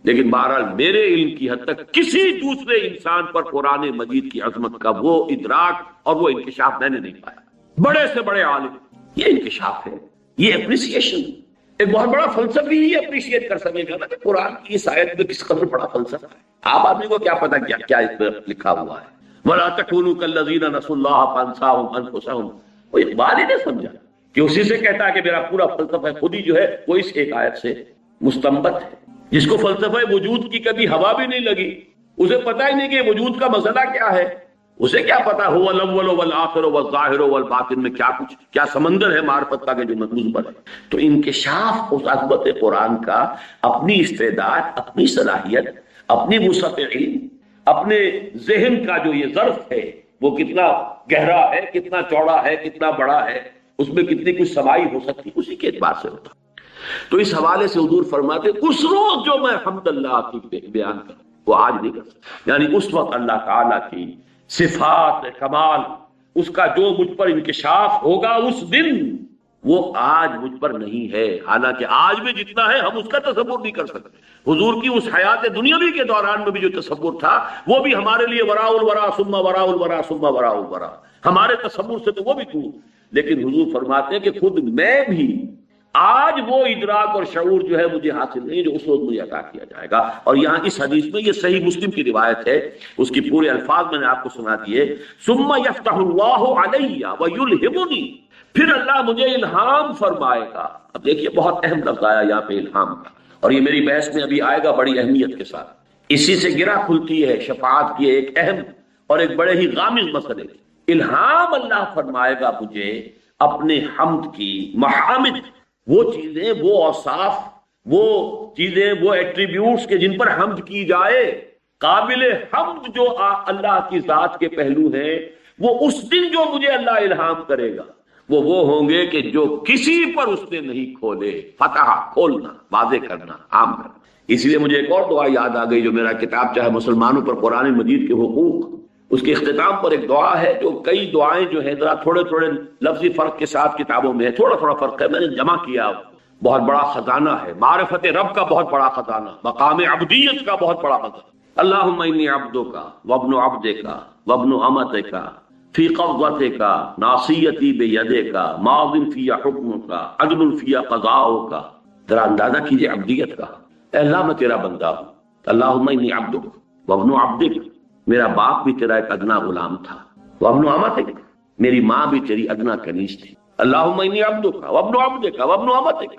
لیکن بہرحال میرے علم کی حد تک کسی دوسرے انسان پر قرآن مجید کی عظمت کا وہ ادراک اور وہ انکشاف میں نے نہیں پایا. بڑے سے بڑے عالم، یہ انکشاف ہے، یہ اپریسیشن. ایک بہت بڑا فلسفی ہی اپریشیٹ کر سکے گا نا کہ قرآن کی اس آیت میں کس قدر بڑا فلسفہ ہے. آپ آدمی کو کیا پتا کیا اس پر لکھا ہوا ہے. وَلَا تَكُونُوا كَالَّذِينَ نَسُوا اللَّهَ فَأَنسَاهُمْ أَنفُسَهُمْ. وہ اقبال ہی نہیں سمجھا کہ اسی سے کہتا ہے کہ میرا پورا فلسفہ خود ہی جو ہے وہ اس ایک آیت سے مستنبط ہے. جس کو فلسفہ وجود کی کبھی ہوا بھی نہیں لگی، اسے پتہ ہی نہیں کہ وجود کا مسئلہ کیا ہے. اسے کیا پتا هو الاول والآخر والظاہر والباطن میں کیا سمندر ہے معرفت کا کہ جو مضبوط ہے. تو انکشاف اس عظمت قرآن کا اپنی استعداد، اپنی صلاحیت، اپنی وسعت علم، اپنے ذہن کا جو یہ ظرف ہے وہ کتنا گہرا ہے، کتنا چوڑا ہے، کتنا بڑا ہے، اس میں کتنی کچھ سمائی ہو سکتی، اسی کے اعتبار سے ہوتا. تو اس حوالے سے حضور فرماتے اس روز جو میں حمد اللہ کی بیان کروں وہ آج نہیں کر سکتا، یعنی اس وقت اللہ تعالیٰ کی صفات کمال اس کا جو مجھ پر انکشاف ہوگا اس دن، وہ آج مجھ پر نہیں ہے، حالانکہ آج بھی جتنا ہے ہم اس کا تصور نہیں کر سکتے۔ حضور کی اس حیات دنیاوی کے دوران میں بھی جو تصور تھا وہ بھی ہمارے لیے وراء الورا ثم وراء الورا ثم وراء الورا، ہمارے تصور سے تو وہ بھی دور۔ لیکن حضور فرماتے ہیں کہ خود میں بھی آج وہ ادراک اور شعور جو ہے مجھے حاصل نہیں جو اس وقت مجھے عطا کیا جائے گا۔ اور یہاں اس حدیث میں، یہ صحیح مسلم کی روایت ہے، اس کی پورے الفاظ میں نے آپ کو سنا دیے، ثم یفتح اللہ علیہ ویلہمنی، پھر اللہ مجھے الہام فرمائے گا۔ اب دیکھیے بہت اہم لفظ آیا یہاں پہ الہام کا، اور یہ میری بحث میں ابھی آئے گا بڑی اہمیت کے ساتھ۔ اسی سے گرہ کھلتی ہے شفاعت کی ایک اہم اور ایک بڑے ہی غامض مسئلے کی۔ الہام اللہ فرمائے گا مجھے اپنے حمد کی، محامد، وہ چیزیں، وہ اوصاف، وہ چیزیں، وہ ایٹریبیوٹس کے جن پر حمد کی جائے، قابل حمد جو اللہ کی ذات کے پہلو ہیں، وہ اس دن جو مجھے اللہ الہام کرے گا وہ ہوں گے کہ جو کسی پر اس نے نہیں کھولے۔ فتح، کھولنا، واضح کرنا، عام کرنا۔ اس لیے مجھے ایک اور دعا یاد آ گئی جو میرا کتاب چاہے مسلمانوں پر قرآن مجید کے حقوق، اس کے اختتام پر ایک دعا ہے جو کئی دعائیں جو ہیں ذرا تھوڑے تھوڑے لفظی فرق کے ساتھ کتابوں میں ہے، تھوڑا تھوڑا فرق ہے، میں نے جمع کیا، بہت بڑا خزانہ ہے، معرفت رب کا بہت بڑا خزانہ، مقام عبدیت کا بہت بڑا خزانہ۔ اللہم انی عبدک وابن عبدک وابن امتک فی قبضتک ناصیتی بیدک ماض فی حکمک عدل فی قضاؤک۔ ذرا اندازہ کیجئے عبدیت کا، اے اللہ میں تیرا بندہ ہوں، اللہم انی عبدک وابن عبدک، میرا باپ بھی تیرا ایک ادنا غلام تھا، وابن امتک، میری ماں بھی تیری ادنا کنیز تھی، اللہم انی عبدک وابن عبدک وابن امتک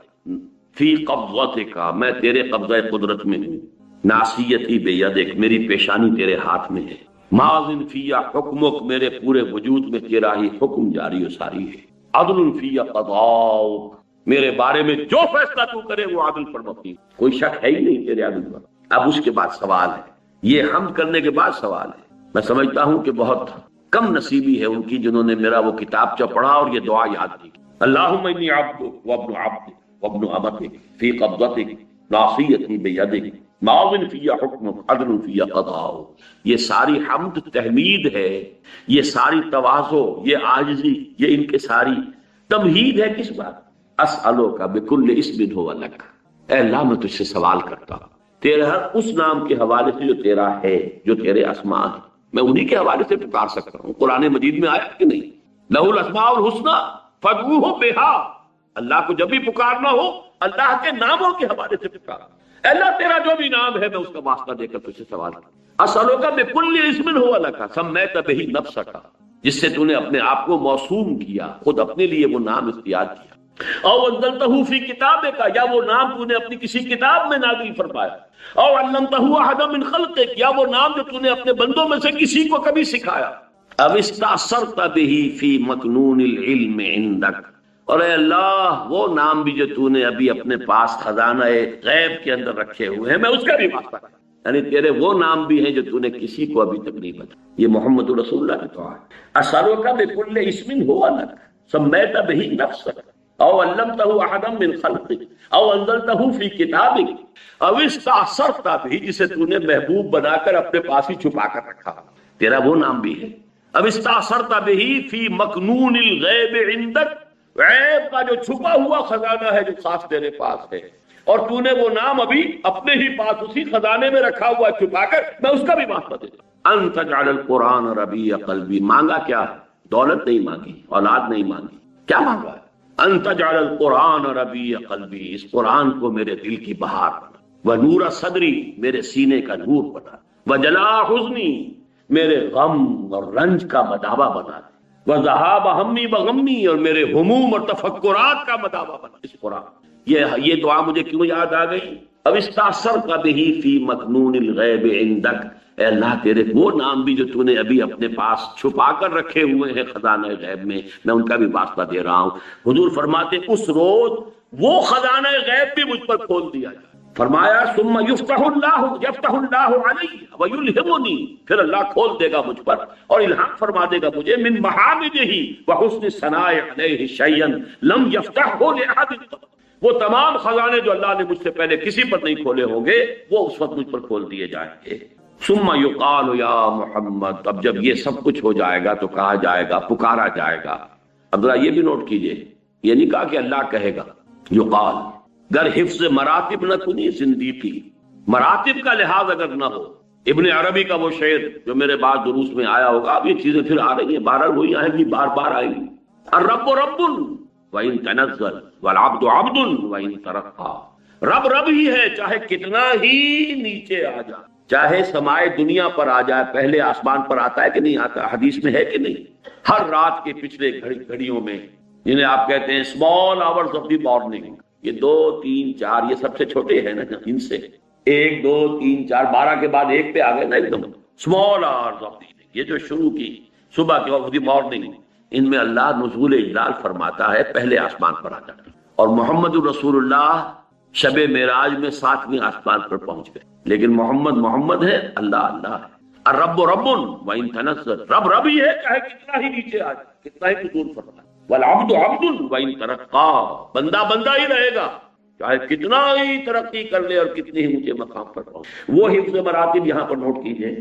فی قبضتک، میں تیرے قبضہ قدرت میں ہوں، ناصیتی بیدک، میری پیشانی تیرے ہاتھ میں ہے، ماضٍ فی حکمک، میرے پورے وجود میں تیرا ہی حکم جاری و ساری ہے، عدل فی قضاؤک، میرے بارے میں جو فیصلہ تو کرے وہ عدل پر مبنی، کوئی شک ہے ہی نہیں تیرے عدل پر۔ اب اس کے بعد سوال ہے، یہ حمد کرنے کے بعد سوال ہے، میں سمجھتا ہوں کہ بہت کم نصیبی ہے ان کی جنہوں نے میرا وہ کتاب پڑھا اور یہ دعا یاد کی۔ اللہم انی عبدک وابن عبدک وابن امتک فی قبضتک ناصیتی بیدک ماضٍ فی حکمک عدل فی قضاؤک۔ یہ ساری حمد تحمید ہے، یہ ساری تواضع، یہ عاجزی، یہ ان کے ساری تمہید ہے کس بات؟ اسألک بکل اسم ھو لک، اے اللہ میں تجھ سے سوال کرتا ہوں تیرے ہر اس نام کے حوالے سے جو تیرا ہے، جو تیرے اسماء ہیں، میں انہی کے حوالے سے پکار سکتا ہوں۔ قرآن مجید میں آیا کہ نہیں، لہ الاسماء الحسنی فادعوہ بہا، اللہ کو جب بھی پکارنا ہو اللہ کے ناموں کے حوالے سے پکار۔ اللہ تیرا جو بھی نام ہے میں اس کا واسطہ دے کر تجھ سے سوال کرتا۔ اسألک بکل اسم ھو لک سمیت بہ نفسک، جس سے تو نے اپنے آپ کو موسوم کیا، خود اپنے لیے وہ نام اختیار کیا، او انزلتہ فی کتابک، یا وہ نام تو نے اپنی کسی کتاب میں نازل فرمایا، او علمتہ احدا من خلقک، یا وہ نام جو تو نے اپنے بندوں میں سے کسی کو کبھی سکھایا، اب استأثرت بہ فی مکنون العلم عندک، اور اے اللہ وہ نام بھی جو تو نے ابھی اپنے پاس خزانہ غیب کے اندر رکھے ہوئے ہیں میں اس کا بھی واسطہ کرتا، یعنی تیرے وہ نام بھی ہیں جو تو نے کسی کو ابھی تک نہیں بتایا۔ یہ محمد رسول اللہ کی دعا ہے۔ اسألک بکل اسم ھو لک سمیت بہ نفسک او علمتہ احدا من خلقک او انزلتہ فی کتابک او استأثرت بہ، جسے تو نے محبوب بنا کر اپنے پاس ہی چھپا کر رکھا، تیرا وہ نام بھی ہے۔ اب استأثرت بہ فی مکنون الغیب عندک، غیب کا جو چھپا ہوا خزانہ ہے جو خاص تیرے پاس ہے، اور تو نے وہ نام ابھی اپنے ہی پاس اسی خزانے میں رکھا ہوا چھپا کر، میں اس کا بھی واسطہ دے دوں۔ ان تجعل القرآن ربیع قلبی، مانگا کیا ہے؟ دولت نہیں مانگی، اولاد نہیں مانگی، کیا مانگا ہے؟ ان تجعل القرآن ربیع قلبی، اس قرآن کو میرے دل کی بہار بنا، ونور صدری، میرے سینے کا نور بنا، وجلاء حزنی، میرے غم اور رنج کا مداوا بنا دے، وذہاب ہمی وغمی، اور میرے ہموم اور تفکرات کا مداوا بنا اس قرآن۔ یہ دعا مجھے کیوں یاد آ گئی؟ اب استأثرت بہ فی مکنون الغیب عندک، اے اللہ تیرے وہ نام بھی جو تو نے ابھی اپنے پاس چھپا کر رکھے ہوئے ہیں خزانہ غیب میں ان کا بھی واسطہ دے رہا ہوں۔ حضور فرماتے اس روز وہ خزانہ غیب بھی مجھ پر کھول دیا جائے۔ فرمایا ثم یفتح اللہ علیہ ویلہمنی، پھر اللہ کھول دے گا مجھ پر اور الہام فرما دے گا مجھے، من محامدہ وحسن ثناء علیہ شیئا لم یفتحہ لأحد، وہ تمام خزانے جو اللہ نے مجھ سے پہلے کسی پر نہیں کھولے ہوں گے وہ اس وقت مجھ پر کھول دیے جائیں گے۔ ثم یقال یا محمد، اب جب یہ سب کچھ ہو جائے گا تو کہا جائے گا، پکارا جائے گا۔ اب ذرا یہ بھی نوٹ کیجئے، یہ نہیں کہا کہ اللہ کہے گا، یقال۔ گر حفظ مراتب نہ کنی زندگی، مراتب کا لحاظ اگر نہ ہو، ابن عربی کا وہ شعر جو میرے بعد دروس میں آیا ہوگا، اب یہ چیزیں پھر آ رہی ہیں، بار وہی آئیں گی، بار بار آئیں گی۔ الرب رب وَإِن تنزل والعبد عبد وَإِن ترقى، رب رب ہی ہے چاہے کتنا ہی نیچے آ جائے، چاہے سمائے دنیا پر آ جائے، پہلے آسمان پر آتا ہے کہ نہیں آتا، حدیث میں ہے کہ نہیں؟ ہر رات کے پچھلے گھڑیوں میں، جنہیں آپ کہتے ہیں small hours of the morning, یہ 2 3 4 یہ سب سے چھوٹے ہیں نا، ان سے 1 2 3 4 12 کے بعد 1 پہ آ گئے نا ایک دم، اسمال آورز آف دی، یہ جو شروع کی صبح کے آف دی مارننگ، ان میں اللہ نزول اجلال فرماتا ہے، پہلے آسمان پر آ جاتا ہے۔ اور محمد الرسول اللہ شب معراج میں 7ویں آسمان پر پہنچ گئے، لیکن محمد ہے، اللہ اللہ ہے۔ الرب رب وَإِن تنزل، رب رب ہی ہے چاہے کتنا ہی نیچے آ جائے، کتنا ہی قصور فرمائے۔ والعبد عبد وَإِن ترقى، بندہ بندہ ہی رہے گا چاہے کتنا ہی ترقی کر لے اور کتنے ہی اونچے مقام پر پہنچے۔ وہ حفظ مراتب یہاں پر نوٹ کیجئے،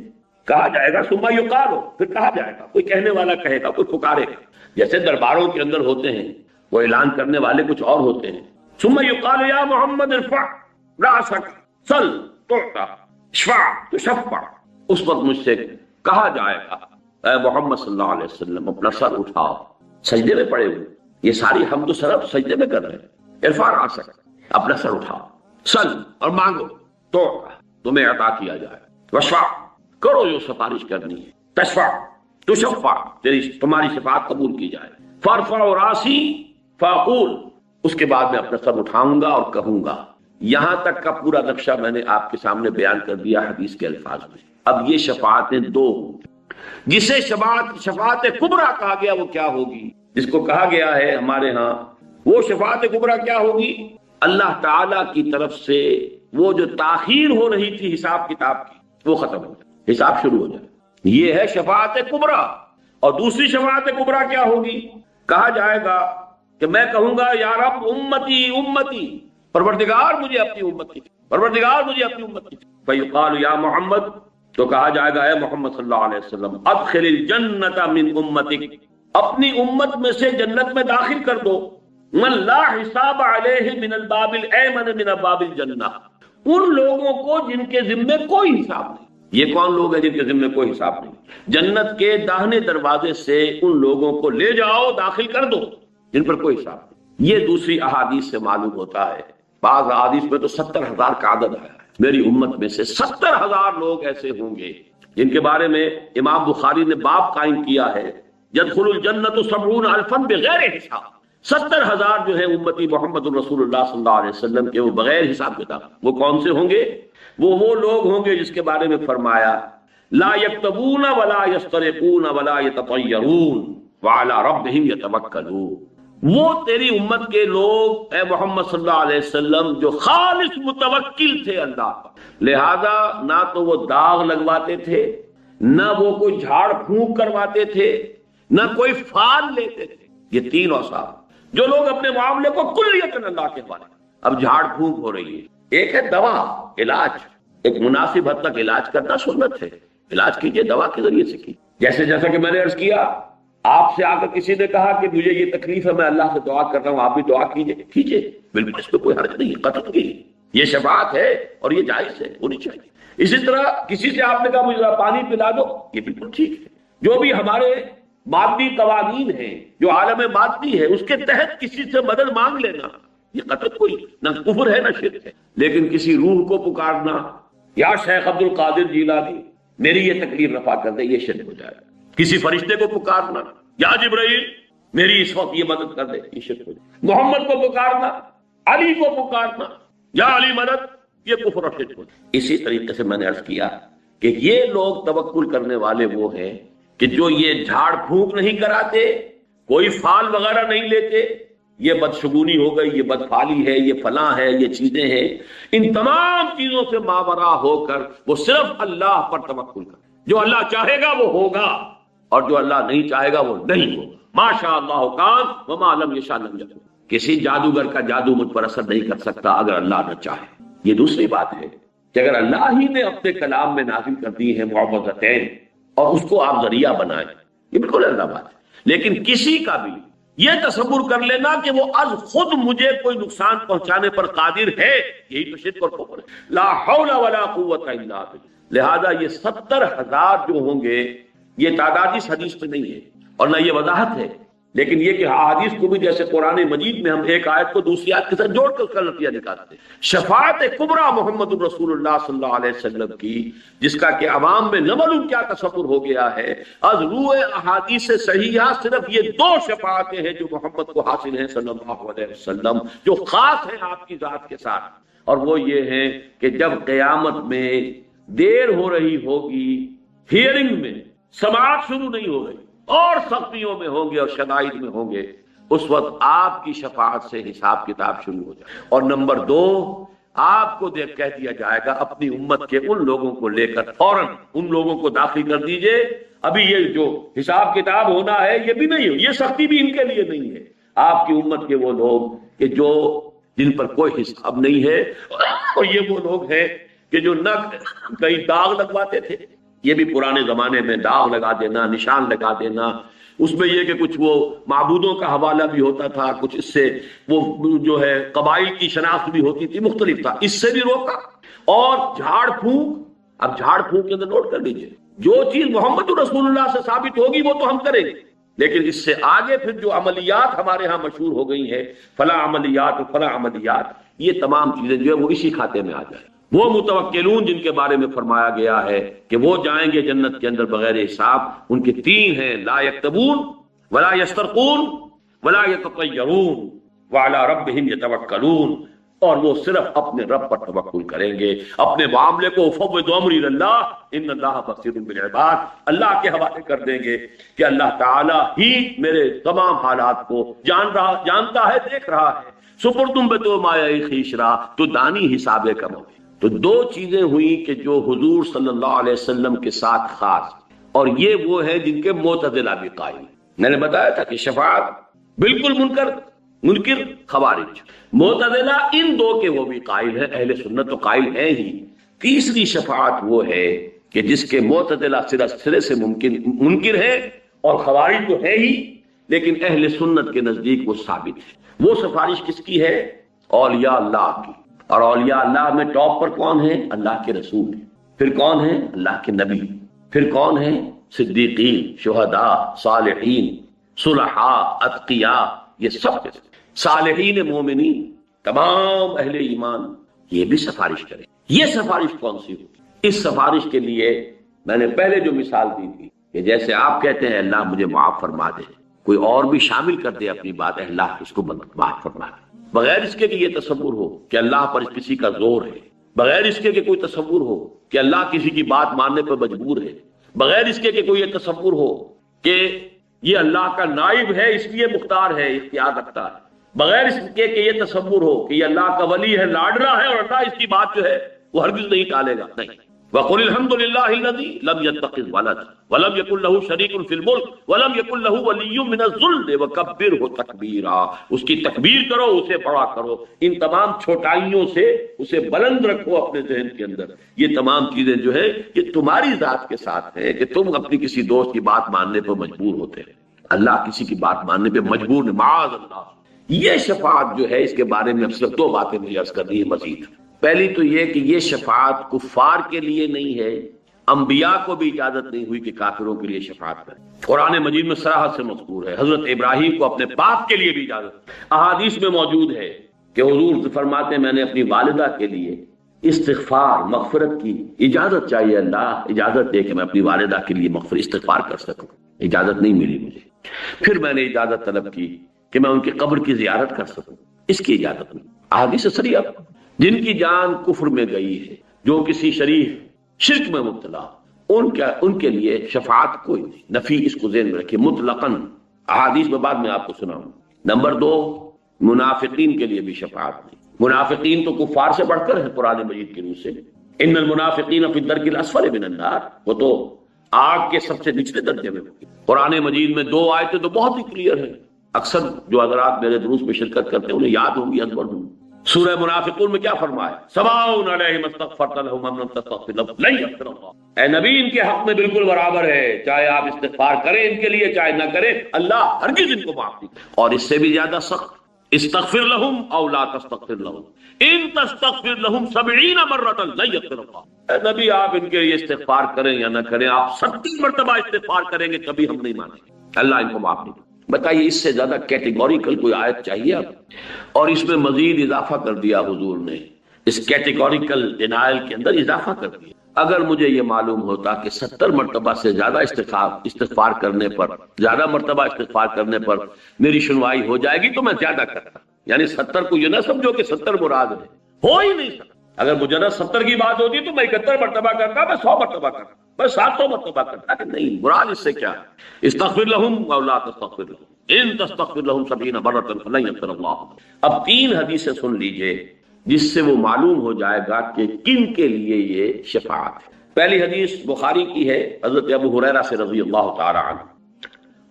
کہا جائے گا ثم یقال، پھر کہا جائے گا، کوئی کہنے والا کہے گا، کوئی پکارے گا، جیسے درباروں کے اندر ہوتے ہیں وہ اعلان کرنے والے کچھ اور ہوتے ہیں۔ ثم یقال یا محمد ارفع راسک سل تعطى اشفع تشفع، اس وقت مجھ سے کہا جائے گا اے محمد صلی اللہ علیہ وسلم اپنا سر اٹھاؤ، سجدے میں پڑے ہوئے، یہ ساری حمد و ثنا سجدے میں کر رہے ہیں۔ ارفع راسک، اپنا سر اٹھاؤ، سل اور مانگو، تعطى تمہیں عطا کیا جائے، واشفع کرو جو سفارش کرنی ہے، تشفع تشفع تمہاری شفاعت قبول کی جائے، فارفع راسی فاقول، اس کے بعد میں اپنا سر اٹھاؤں گا اور کہوں گا۔ یہاں تک کا پورا نقشہ میں نے آپ کے سامنے بیان کر دیا حدیث کے الفاظ میں۔ اب یہ شفاعتیں 2 ہوں گی، جسے شفاعت کبریٰ کہا گیا وہ کیا ہوگی، جس کو کہا گیا ہے ہمارے ہاں وہ شفاعت کبریٰ کیا ہوگی، اللہ تعالی کی طرف سے وہ جو تاخیر ہو رہی تھی حساب کتاب کی وہ ختم ہو جائے، حساب شروع ہو جائے، یہ ہے شفاعت کبریٰ۔ اور دوسری شفاعت کبریٰ کیا ہوگی، کہا جائے گا کہ میں کہوں گا یا رب امتی امتی، پروردگار مجھے اپنی امت کی، پروردگار مجھے اپنی امت کی، فیقال یا محمد، تو کہا جائے گا اے محمد صلی اللہ علیہ وسلم ادخل الجنت من امتک، اپنی امت میں سے جنت میں داخل کر دو، من لا حساب علیہ من الباب الایمن من ابواب الجنہ، ان لوگوں کو جن کے ذمے کوئی حساب نہیں۔ یہ کون لوگ ہیں جن کے ذمے کوئی حساب نہیں؟ جنت کے داہنے دروازے سے ان لوگوں کو لے جاؤ، داخل کر دو جن پر کوئی حساب نہیں۔ یہ دوسری احادیث سے معلوم ہوتا ہے، بعض احادیث میں تو 70,000 کا عدد آیا ہے، میری امت میں سے 70,000 لوگ ایسے ہوں گے جن کے بارے میں امام بخاری نے باب قائم کیا ہے، يدخل الجنت 70,000 بغیر حساب، 70,000 جو ہے امتی محمد الرسول اللہ صلی اللہ علیہ وسلم کے وہ بغیر حساب کتاب۔ وہ کون سے ہوں گے؟ وہ لوگ ہوں گے جس کے بارے میں فرمایا لا یکتبون ولا یسترقون ولا یتطیرون وعلی ربہم یتوکلون، وہ تیری امت کے لوگ اے محمد صلی اللہ علیہ وسلم جو خالص متوکل تھے اللہ پر، لہذا نہ تو وہ داغ لگواتے تھے، نہ وہ کوئی جھاڑ پھونک کرواتے تھے، نہ کوئی فال لیتے تھے۔ یہ 3 اوصاف، جو لوگ اپنے معاملے کو کلیتاً اللہ کے حوالے۔ اب جھاڑ پھونک ہو رہی ہے، ایک ہے دوا، علاج، ایک مناسب حد تک علاج کرنا سنت ہے، علاج کیجئے دوا کے ذریعے سے کیجئے۔ جیسا کہ میں نے عرض کیا، آپ سے آ کر کسی نے کہا کہ مجھے یہ تکلیف ہے، میں اللہ سے دعا کر رہا ہوں، آپ بھی دعا کیجئے، بالکل اس پہ کوئی حرج نہیں، قتل کی یہ شفاعت ہے اور یہ جائز ہے، ہونی چاہیے۔ اسی طرح کسی سے آپ نے کہا مجھے پانی پلا دو، یہ بالکل ٹھیک ہے۔ جو بھی ہمارے مادی قوانین ہیں، جو عالم مادی ہے، اس کے تحت کسی سے مدد مانگ لینا یہ قطعاً کوئی نہ کفر ہے نہ شرک ہے، لیکن کسی روح کو پکارنا، یا شیخ عبد القادر جیلانی میری یہ تکلیف رفع کر دے، یہ شرک ہو جائے گا۔ کسی فرشتے کو پکارنا، یا جبرائیل میری اس وقت یہ مدد کر دے، یہ شرک ہو جائے۔ محمد کو پکارنا، علی کو پکارنا، یا علی مدد، یہ کفر اور شرک ہو جائے۔ اسی طریقے سے میں نے عرض کیا کہ یہ لوگ توکل کرنے والے وہ ہیں کہ جو یہ جھاڑ پھونک نہیں کراتے، کوئی فال وغیرہ نہیں لیتے، یہ بدشگونی ہو گئی، یہ بدفالی ہے، یہ فلاں ہے، یہ چیزیں ہیں، ان تمام چیزوں سے ماورا ہو کر وہ صرف اللہ پر توکل کر، جو اللہ چاہے گا وہ ہوگا اور جو اللہ نہیں چاہے گا وہ نہیں ہوگا۔ ما شاء اللہ کان وما لم یشاء لم یکن۔ کسی جادوگر کا جادو مجھ پر اثر نہیں کر سکتا اگر اللہ نہ چاہے۔ یہ دوسری بات ہے کہ اگر اللہ ہی نے اپنے کلام میں نازل کر دی ہے معوذتین اور اس کو آپ ذریعہ بنائیں، یہ بالکل اللہ بات ہے۔ لیکن کسی کا بھی یہ تصور کر لینا کہ وہ از خود مجھے کوئی نقصان پہنچانے پر قادر ہے، یہی تو شرک اور کفر ہے۔ لا حول ولا قوت الا باللہ۔ لہذا یہ 70,000 جو ہوں گے یہ تعداد اس حدیث میں نہیں ہے اور نہ یہ وضاحت ہے، لیکن یہ کہ احادیث کو بھی جیسے قرآن مجید میں ہم ایک آیت کو دوسری آیت کے ساتھ جوڑ کر اس کا نتیجہ نکالتے ہیں۔ شفاعت کبریٰ محمد الرسول اللہ صلی اللہ علیہ وسلم کی، جس کا کہ عوام میں نہ معلوم کیا تصور ہو گیا ہے، از روح احادیث صحیحہ صرف یہ 2 شفاعتیں ہیں جو محمد کو حاصل ہیں صلی اللہ علیہ وسلم، جو خاص ہیں آپ کی ذات کے ساتھ، اور وہ یہ ہیں کہ جب قیامت میں دیر ہو رہی ہوگی، ہیئرنگ میں سماعت شروع نہیں ہو رہی اور سختیوں میں ہوں گے اور شدائد میں ہوں گے، اس وقت آپ کی شفاعت سے حساب کتاب شروع ہو جائے۔ اور نمبر 2، آپ کو کہہ دیا جائے گا اپنی امت کے ان لوگوں کو لے کر فوراً ان لوگوں کو داخل کر دیجئے، ابھی یہ جو حساب کتاب ہونا ہے یہ بھی نہیں ہو، یہ سختی بھی ان کے لیے نہیں ہے۔ آپ کی امت کے وہ لوگ کہ جو جن پر کوئی حساب نہیں ہے، اور یہ وہ لوگ ہیں کہ جو نہ کئی داغ لگواتے تھے، یہ بھی پرانے زمانے میں داغ لگا دینا، نشان لگا دینا، اس میں یہ کہ کچھ وہ معبودوں کا حوالہ بھی ہوتا تھا، کچھ اس سے وہ جو ہے قبائل کی شناخت بھی ہوتی تھی، مختلف تھا، اس سے بھی روکا۔ اور جھاڑ پھونک، اب جھاڑ پھونک کے اندر نوٹ کر لیجئے، جو چیز محمد رسول اللہ سے ثابت ہوگی وہ تو ہم کریں گے، لیکن اس سے آگے پھر جو عملیات ہمارے ہاں مشہور ہو گئی ہیں، فلاں عملیات و فلاں عملیات، یہ تمام چیزیں جو ہے وہ اسی کھاتے میں آ جائیں۔ وہ متوکلون جن کے بارے میں فرمایا گیا ہے کہ وہ جائیں گے جنت کے اندر بغیر حساب، ان کے 3 ہیں، لا یکتبون ولا یسترقون ولا یتطیرون وعلی ربہم یتوکلون، اور وہ صرف اپنے رب پر توکل کریں گے، اپنے معاملے کو فوض امری اللہ ان اللہ بصیر بالعباد، اللہ کے حوالے کر دیں گے کہ اللہ تعالی ہی میرے تمام حالات کو جانتا ہے، دیکھ رہا ہے۔ سپرتم بتو مایہ خیشرا، تو دانی حساب کرو۔ تو 2 چیزیں ہوئیں کہ جو حضور صلی اللہ علیہ وسلم کے ساتھ خاص، اور یہ وہ ہے جن کے معتزلہ بھی قائل۔ میں نے بتایا تھا کہ شفاعت بالکل منکر خوارج، معتزلہ ان 2 کے وہ بھی قائل ہیں، اہل سنت تو قائل ہیں ہی۔ تیسری شفاعت وہ ہے کہ جس کے معتزلہ سرے سے منکر ہے اور خوارج تو ہے ہی، لیکن اہل سنت کے نزدیک وہ ثابت ہے۔ وہ سفارش کس کی ہے؟ اولیاء اللہ کی، اور اولیاء اللہ میں ٹاپ پر کون ہیں؟ اللہ کے رسول، پھر کون ہیں؟ اللہ کے نبی، پھر کون ہیں؟ صدیقین، شہداء، صالحین، صلحاء، اتقیاء، یہ سب کے صالحین مومنین، تمام اہل ایمان، یہ بھی سفارش کریں۔ یہ سفارش کون سی ہوگی؟ اس سفارش کے لیے میں نے پہلے جو مثال دی تھی کہ جیسے آپ کہتے ہیں اللہ مجھے معاف فرما دے، کوئی اور بھی شامل کر دے اپنی بات، اللہ اس کو معاف فرما دے، بغیر اس کے کہ یہ تصور ہو کہ اللہ پر کسی کا زور ہے، بغیر اس کے کہ کوئی تصور ہو کہ اللہ کسی کی بات ماننے پر مجبور ہے، بغیر اس کے کہ کوئی یہ تصور ہو کہ یہ اللہ کا نائب ہے اس لیے مختار ہے، اختیار رکھتا ہے، بغیر اس کے کہ یہ تصور ہو کہ یہ اللہ کا ولی ہے، لاڈلا ہے، اور اللہ اس کی بات جو ہے وہ ہرگز نہیں ٹالے گا۔ نہیں، وَقُلِ الْحَمْدُ لِلَّهِ الَّذِي لَمْ يَتَّخِذْ وَلَدًا وَلَمْ يَكُنْ لَهُ شَرِيكٌ فِي الْمُلْكِ وَلَمْ يَكُنْ لَهُ وَلِيٌّ مِّنَ الذُّلِّ وَكَبِّرْهُ تَكْبِيرًا، اس کی تکبیر کرو، اسے بڑا کرو، ان تمام چھوٹائیوں سے اسے بلند رکھو اپنے ذہن کے اندر۔ یہ تمام چیزیں جو ہے یہ تمہاری ذات کے ساتھ ہے کہ تم اپنی کسی دوست کی بات ماننے پر مجبور ہوتے ہیں، اللہ کسی کی بات ماننے پہ مجبور نہیں، معاذ اللہ۔ یہ شفاعت جو ہے اس کے بارے میں اب صرف 2 باتیں مجھے عرض کرنی ہے مزید۔ پہلی تو یہ کہ یہ شفاعت کفار کے لیے نہیں ہے، انبیاء کو بھی اجازت نہیں ہوئی کہ کافروں کے لیے شفاعت کریں۔ قرآن مجید میں صراحت سے مذکور ہے، حضرت ابراہیم کو اپنے باپ کے لیے بھی اجازت، احادیث میں موجود ہے کہ حضور فرماتے ہیں میں نے اپنی والدہ کے لیے استغفار مغفرت کی اجازت چاہیے، اللہ اجازت دے کہ میں اپنی والدہ کے لیے استغفار کر سکوں، اجازت نہیں ملی مجھے۔ پھر میں نے اجازت طلب کی کہ میں ان کی قبر کی زیارت کر سکوں، اس کی اجازت نہیں۔ احادیث صریحہ، جن کی جان کفر میں گئی ہے، جو کسی شرک میں مبتلا، ان کے لیے شفاعت کوئی نہیں، نفی اس کو ذہن میں رکھیے مطلقاً، احادیث میں بعد میں آپ کو سناؤں۔ نمبر 2، منافقین کے لیے بھی شفاعت نہیں۔ منافقین تو کفار سے بڑھ کر ہے قرآن مجید کی روح سے، ان المنافقین فی الدرک الاسفل من النار، وہ تو آگ کے سب سے نچلے درجے میں۔ قرآن مجید میں 2 آیتیں تو بہت ہی کلیئر ہیں اکثر جو حضرات میرے دروس میں شرکت کرتے ہیں انہیں یاد ہوگی ازبر ہوں. سورہ منافقون میں کیا فرمایا؟ سواء علیہم استغفرت لہم ام لم تستغفر لہم لن یغفر اللہ. اے نبی ان کے حق میں بالکل برابر ہے، چاہے آپ استغفار کریں ان کے لیے چاہے نہ کریں، اللہ ہرگز ان کو معاف نہیں کرے. اور اس سے بھی زیادہ سخت، استغفر لہم او لا تستغفر لہم ان تستغفر لہم 70 مرۃ لن یغفر اللہ. اے نبی آپ ان کے لیے استغفار کریں یا نہ کریں، آپ 70 مرتبہ استغفار کریں گے کبھی ہم نہیں مانیں گے، اللہ ان کو معاف نہیں کرے. بتائیے اس سے زیادہ کیٹیگوریکل کوئی آیت چاہیے آپ؟ اور اس میں مزید اضافہ کر دیا حضور نے، اس کیٹیگوریکل ڈینائل کے اندر اضافہ کر دیا. اگر مجھے یہ معلوم ہوتا کہ 70 مرتبہ سے زیادہ استغفار کرنے پر، زیادہ مرتبہ استغفار کرنے پر میری سنوائی ہو جائے گی تو میں زیادہ کرتا. یعنی 70 کو یہ نہ سمجھو کہ 70 مراد ہے، ہو ہی نہیں سکتا. اگر مجرد 70 کی بات ہوتی تو میں 71 مرتبہ کرتا، میں 100 مرتبہ کرتا، میں 700 مرتبہ کرتا. کہ نہیں، مراد اس سے کیا ہے؟ استغفر لہم او لا تستغفر لہم ان تستغفر لہم 70 مرۃ فلن یغفر اللہ. اب 3 حدیثیں سن لیجئے جس سے وہ معلوم ہو جائے گا کہ کن کے لیے یہ شفاعت ہے. پہلی حدیث بخاری کی ہے، حضرت ابو ہریرہ سے رضی اللہ تعالی عنہ.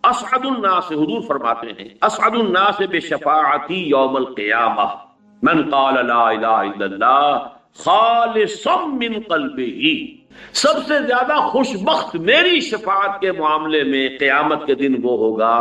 اسعد الناس، حضور فرماتے ہیں اسعد الناس بشفاعتی یوم القیامہ من قال لا الہ الا اللہ خالصا من قلبہ. سب سے زیادہ خوش بخت میری شفاعت کے معاملے میں قیامت کے دن وہ ہوگا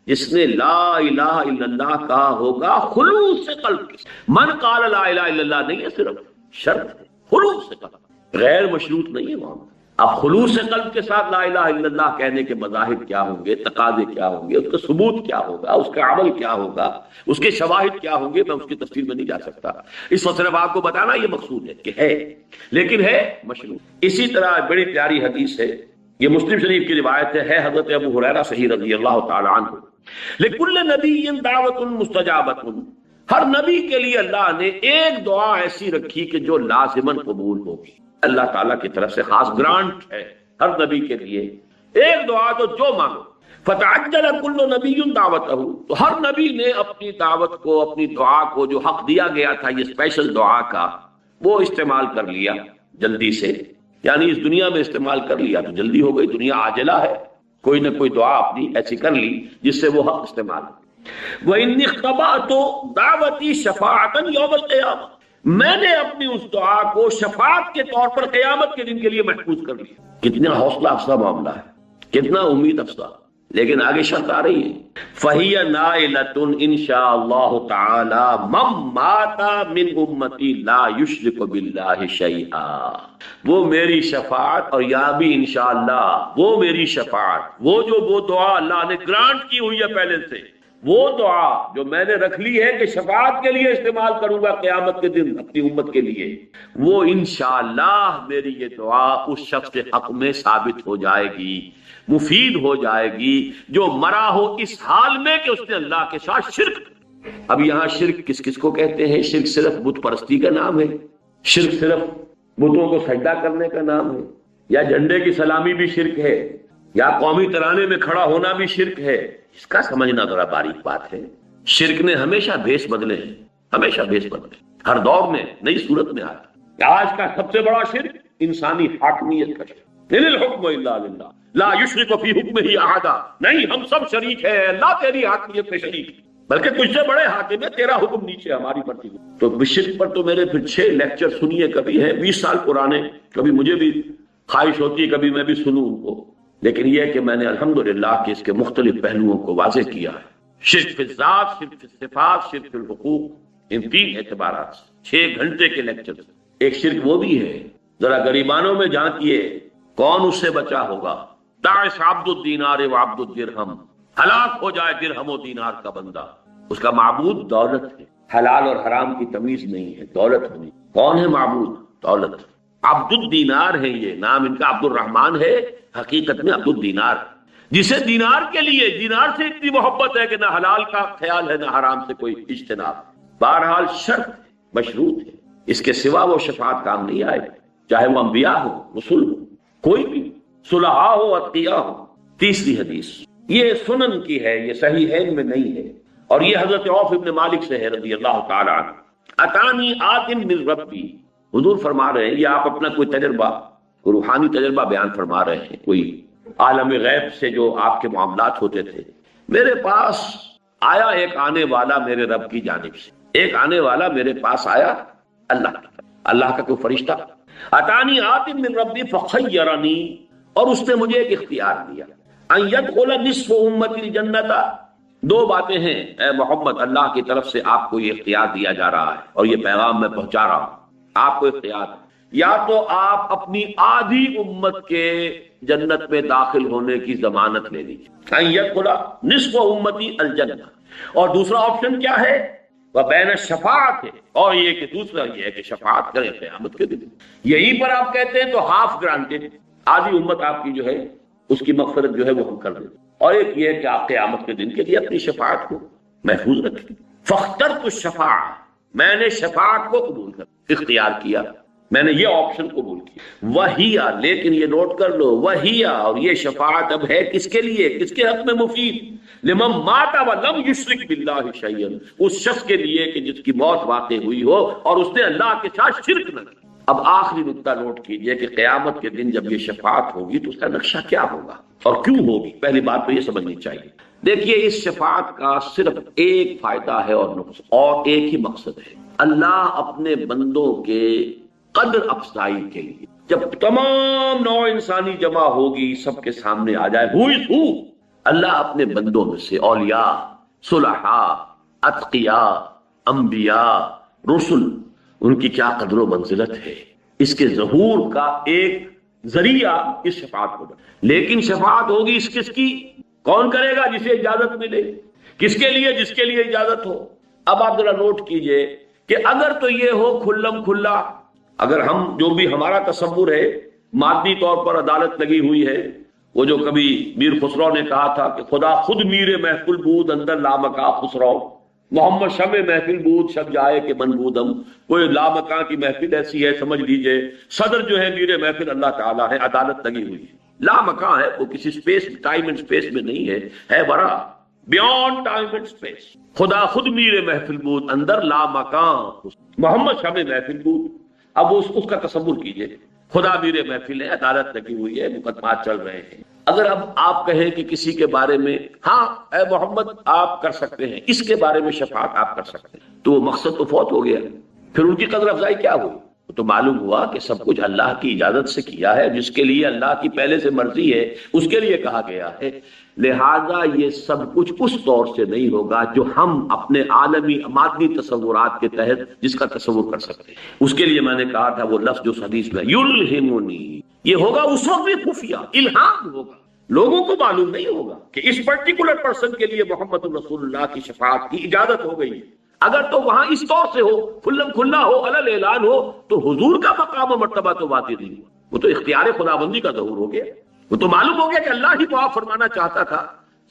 جس نے لا الہ الا اللہ کہا ہوگا خلوص سے قلب کے. من قال لا الہ الا اللہ نہیں ہے، صرف شرط ہے خلوص سے قلب، غیر مشروط نہیں ہے معاملہ. اب خلوص قلب کے ساتھ لا الہ الا اللہ کہنے کے مظاہر کیا ہوں گے، تقاضے کیا ہوں گے، اس کا ثبوت کیا ہوگا، اس کا عمل کیا ہوگا، اس کے شواہد کیا ہوں گے، میں اس کی تفصیل میں نہیں جا سکتا. اس وقت صرف آپ کو بتانا یہ مقصود ہے کہ ہے، لیکن ہے مشروع. اسی طرح بڑی پیاری حدیث ہے، یہ مسلم شریف کی روایت ہے حضرت ابو ہریرہ صحیح رضی اللہ تعالی عنہ. لکل نبی دعوت مستجابۃ، ہر نبی کے لیے اللہ نے ایک دعا ایسی رکھی کہ جو لازماً قبول ہوگی. اللہ تعالیٰ کی طرف سے خاص گرانٹ ہے ہر نبی کے لیے ایک دعا تو جو مانگو. فتعجل کل نبی دعوتہ، تو ہر نبی نے اپنی دعوت کو، اپنی دعا کو جو حق دیا گیا تھا یہ اسپیشل دعا کا، وہ استعمال کر لیا جلدی سے. یعنی اس دنیا میں استعمال کر لیا تو جلدی ہو گئی، دنیا عاجلہ ہے، کوئی نہ کوئی دعا اپنی ایسی کر لی جس سے وہ حق استعمال. وَإِنِّي اخْتَبَأْتُ دَعْوَتِي شَفَاعَةً يَوْمَ الْقِيَامَةِ، میں نے اپنی اس دعا کو شفاعت کے طور پر قیامت کے دن کے لیے محفوظ کر لیا. کتنا حوصلہ افزا معاملہ ہے، کتنا امید افزا. لیکن آگے شرط آ رہی ہے فَهِيَ نَائِلَةٌ إِن شَاءَ اللَّهُ تَعَالَى مَن مَاتَ مِنْ أُمَّتِي لَا يُشْرِكُ بِاللَّهِ شَيْئًا. وہ میری شفاعت، اور یہاں بھی انشاءاللہ وہ میری شفاعت، وہ دعا اللہ نے گرانٹ کی ہوئی ہے پہلے سے، وہ دعا جو میں نے رکھ لی ہے کہ شفاعت کے لیے استعمال کروں گا قیامت کے دن اپنی امت کے لیے، وہ انشاءاللہ میری یہ دعا اس شخص کے حق میں ثابت ہو جائے گی، مفید ہو جائے گی جو مرا ہو اس حال میں کہ اس نے اللہ کے ساتھ شرک. اب یہاں شرک کس کس کو کہتے ہیں؟ شرک صرف بت پرستی کا نام ہے؟ شرک صرف بتوں کو سجدہ کرنے کا نام ہے؟ یا جھنڈے کی سلامی بھی شرک ہے؟ یا قومی ترانے میں کھڑا ہونا بھی شرک ہے؟ اس کا سمجھنا ذرا باریک بات ہے. شرک نے ہمیشہ بھیس بدلے ہیں، ہمیشہ بھیس بدلے، ہر دور میں نئی صورت میں آیا. آج کا سب سے بڑا شرک انسانی حاکمیت کا شرک. ان الحکم الا للہ لا یشرک فی حکمہ احدا، نہیں ہم سب شریک ہیں، اللہ تیری حاکمیت میں شریک، بلکہ تجھ سے بڑے حاکم ہے، تیرا حکم نیچے ہماری پرتی. تو شرک پر تو میرے پھر 6 لیکچر سنیے، کبھی ہے 20 سال پرانے، کبھی مجھے بھی خواہش ہوتی ہے کبھی میں بھی سنوں ان کو. لیکن یہ کہ میں نے الحمدللہ کہ اس کے مختلف پہلوؤں کو واضح کیا ہے. شرک فی الذات، شرک فی الصفات، شرک فی الحقوق، ان 3 اعتبارات 6 گھنٹے کے لیکچر. ایک شرک وہ بھی ہے، ذرا غریبانوں میں جانکیے کون اس سے بچا ہوگا. تعس عبد الدینار و عبد الدرہم، ہلاک ہو جائے درہم و دینار کا بندہ، اس کا معبود دولت ہے، حلال اور حرام کی تمیز نہیں ہے، دولت ہونی. کون ہے معبود؟ دولت. عبد الدینار ہے، یہ نام ان کا عبد الرحمن ہے، حقیقت میں عبد الدینار، جسے دینار کے لیے، دینار سے اتنی محبت ہے کہ نہ حلال کا خیال ہے نہ حرام سے کوئی اجتناب. بہرحال شرط مشروط ہے، اس کے سوا وہ شفاعت کام نہیں آئے، چاہے وہ انبیاء ہو، رسول ہو، کوئی بھی، صلحاء ہو، اتقیاء ہو. تیسری حدیث یہ سنن کی ہے، یہ صحیحین میں نہیں ہے، اور یہ حضرت عوف ابن مالک سے ہے رضی اللہ تعالی عنہ. اتانی آتم من ربی، حضور فرما رہے ہیں، یہ آپ اپنا کوئی تجربہ، کوئی روحانی تجربہ بیان فرما رہے ہیں، کوئی عالم غیب سے جو آپ کے معاملات ہوتے تھے. میرے پاس آیا ایک آنے والا میرے رب کی جانب سے، ایک آنے والا میرے پاس آیا اللہ کا کوئی فرشتہ، اتانی آتٍ من ربی فخیرنی، اور اس نے مجھے ایک اختیار دیا، ان یدخل نصف امتی الجنت۔ دو باتیں ہیں اے محمد، اللہ کی طرف سے آپ کو یہ اختیار دیا جا رہا ہے اور یہ پیغام میں پہنچا رہا ہوں، آپ کو اختیار ہے، یا تو آپ اپنی آدھی امت کے جنت میں داخل ہونے کی ضمانت لے لیجیے، ان یدخل نصف امتی الجنہ، اور دوسرا آپشن کیا ہے، وبین الشفاعت ہے، اور یہ کہ دوسرا یہ ہے کہ شفاعت کریں قیامت کے دن۔ یہیں پر آپ کہتے ہیں تو ہاف گرانٹیڈ، آدھی امت آپ کی جو ہے اس کی مغفرت جو ہے وہ ہم کر دیں، اور ایک یہ ہے کہ آپ قیامت کے دن کے لیے اپنی شفاعت کو محفوظ رکھیں۔ فاخترت الشفاعۃ، میں نے شفاعت کو قبول کر اختیار کیا، میں نے یہ آپشن قبول کیا۔ وہیا، لیکن یہ نوٹ کر لو، وہیا، اور یہ شفاعت اب ہے کس کے لیے، کس کے حق میں مفید، لمن مات ولم یشرک باللہ شیئا، اس شخص کے لیے کہ جس کی موت واقع ہوئی ہو اور اس نے اللہ کے ساتھ شرک نہ کیا۔ اب آخری نقطہ نوٹ کیجئے کہ قیامت کے دن جب یہ شفاعت ہوگی تو اس کا نقشہ کیا ہوگا اور کیوں ہوگی۔ پہلی بات تو یہ سمجھنی چاہیے، دیکھیے اس شفاعت کا صرف ایک فائدہ ہے اور نقصان، اور ایک ہی مقصد ہے، اللہ اپنے بندوں کے قدر افزائی کے لیے، جب تمام نوع انسانی جمع ہوگی سب کے سامنے آ جائے who is who، اللہ اپنے بندوں میں سے اولیاء، صلحاء، اتقیاء، انبیاء، رسل، ان کی کیا قدر و منزلت ہے، اس کے ظہور کا ایک ذریعہ اس شفاعت کو بنا۔ لیکن شفاعت ہوگی اس کس کی، کون کرے گا، جسے اجازت ملے، کس کے لیے، جس کے لیے اجازت ہو۔ اب آپ ذرا نوٹ کیجئے کہ اگر تو یہ ہو کھلم کھلا، اگر ہم جو بھی ہمارا تصور ہے مادی طور پر عدالت لگی ہوئی ہے، وہ جو کبھی میر خسرو نے کہا تھا کہ خدا خود میر محفل بود اندر لامکا خسرو، محمد شمع محفل بود شب جائے کہ من بودم، کوئی لامکاں کی محفل ایسی ہے، سمجھ لیجئے صدر جو ہے میر محفل اللہ تعالیٰ ہے، عدالت لگی ہوئی ہے، لامکاں ہے، وہ کسی سپیس، ٹائم اینڈ سپیس میں نہیں ہے بڑا بیونڈ ٹائم اینڈ سپیس۔ خدا خود میر محفل بود اندر لامکاں محمد شمع محفل بود۔ اب اس کا تصور کیجئے، خدا میر محفل ہے، عدالت لگی ہوئی ہے، مقدمات چل رہے ہیں، اگر اب آپ کہیں کہ کسی کے بارے میں ہاں اے محمد آپ کر سکتے ہیں، اس کے بارے میں شفاعت آپ کر سکتے ہیں، تو وہ مقصد تو فوت ہو گیا، پھر ان کی قدر افزائی کیا ہوئی؟ تو معلوم ہوا کہ سب کچھ اللہ کی اجازت سے کیا ہے، جس کے لیے اللہ کی پہلے سے مرضی ہے اس کے لیے کہا گیا ہے، لہذا یہ سب کچھ اس طور سے نہیں ہوگا جو ہم اپنے عالمی مادی تصورات کے تحت جس کا تصور کر سکتے ہیں۔ اس کے لیے میں نے کہا تھا وہ لفظ جو حدیث میں یلہمنی، یہ ہوگا اس وقت بھی خفیہ، الہام ہوگا، لوگوں کو معلوم نہیں ہوگا کہ اس پرٹیکولر پرسن کے لیے محمد رسول اللہ کی شفاعت کی اجازت ہو گئی ہے۔ اگر تو وہاں اس طور سے ہو، کھلم کھلا ہو، علل اعلان ہو، تو حضور کا مقام و مرتبہ تو واقع نہیں ہوا، وہ تو اختیار خداوندی کا ظہور ہو گیا، وہ تو معلوم ہو گیا کہ اللہ ہی معاف فرمانا چاہتا تھا،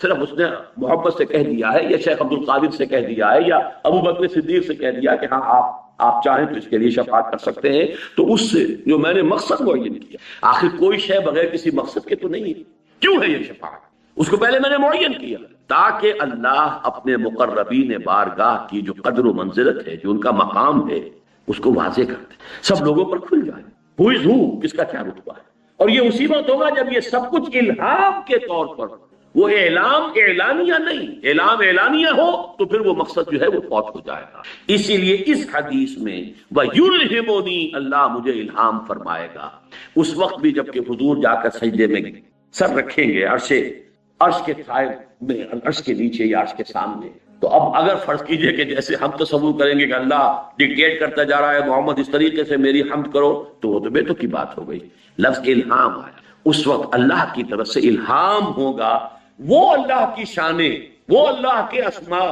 صرف اس نے محمد سے کہہ دیا ہے یا شیخ عبد القادر سے کہہ دیا ہے یا ابو بکر صدیق سے کہہ دیا کہ ہاں آپ چاہیں تو اس کے لیے شفاعت کر سکتے ہیں، تو اس سے جو میں نے مقصد معین کیا، آخر کوئی شے بغیر کسی مقصد کے تو نہیں ہے، کیوں ہے یہ شفاعت، اس کو پہلے میں نے معین کیا تاکہ اللہ اپنے مقربین بارگاہ کی جو قدر و منزلت ہے، جو ان کا مقام ہے، اس کو واضح کر دے، سب لوگوں پر کھل جائے ہو از ہو، کس کا کیا رتبہ ہے۔ اور یہ اسی وقت ہوگا جب یہ سب کچھ الہام کے طور پر، وہ اعلام اعلانیہ نہیں، اعلام اعلانیہ ہو تو پھر وہ مقصد جو ہے وہ فوت ہو جائے گا۔ اسی لیے اس حدیث میں وَيُلْهِمُنِي، اللہ مجھے الہام فرمائے گا، اس وقت بھی جب کہ حضور جا کر سجدے میں سر رکھیں گے عرش کے سائے میں، عرش کے نیچے یا عرش کے سامنے، تو اب اگر فرض کیجئے کہ جیسے ہم تصور کریں گے کہ اللہ ڈکٹیٹ کرتا جا رہا ہے محمد اس طریقے سے میری حمد کرو، تو وہ تو بے تو کی بات ہو گئی، لفظ الہام آیا، اس وقت اللہ کی طرف سے الہام ہوگا، وہ اللہ کی شانیں، وہ اللہ کے اسماء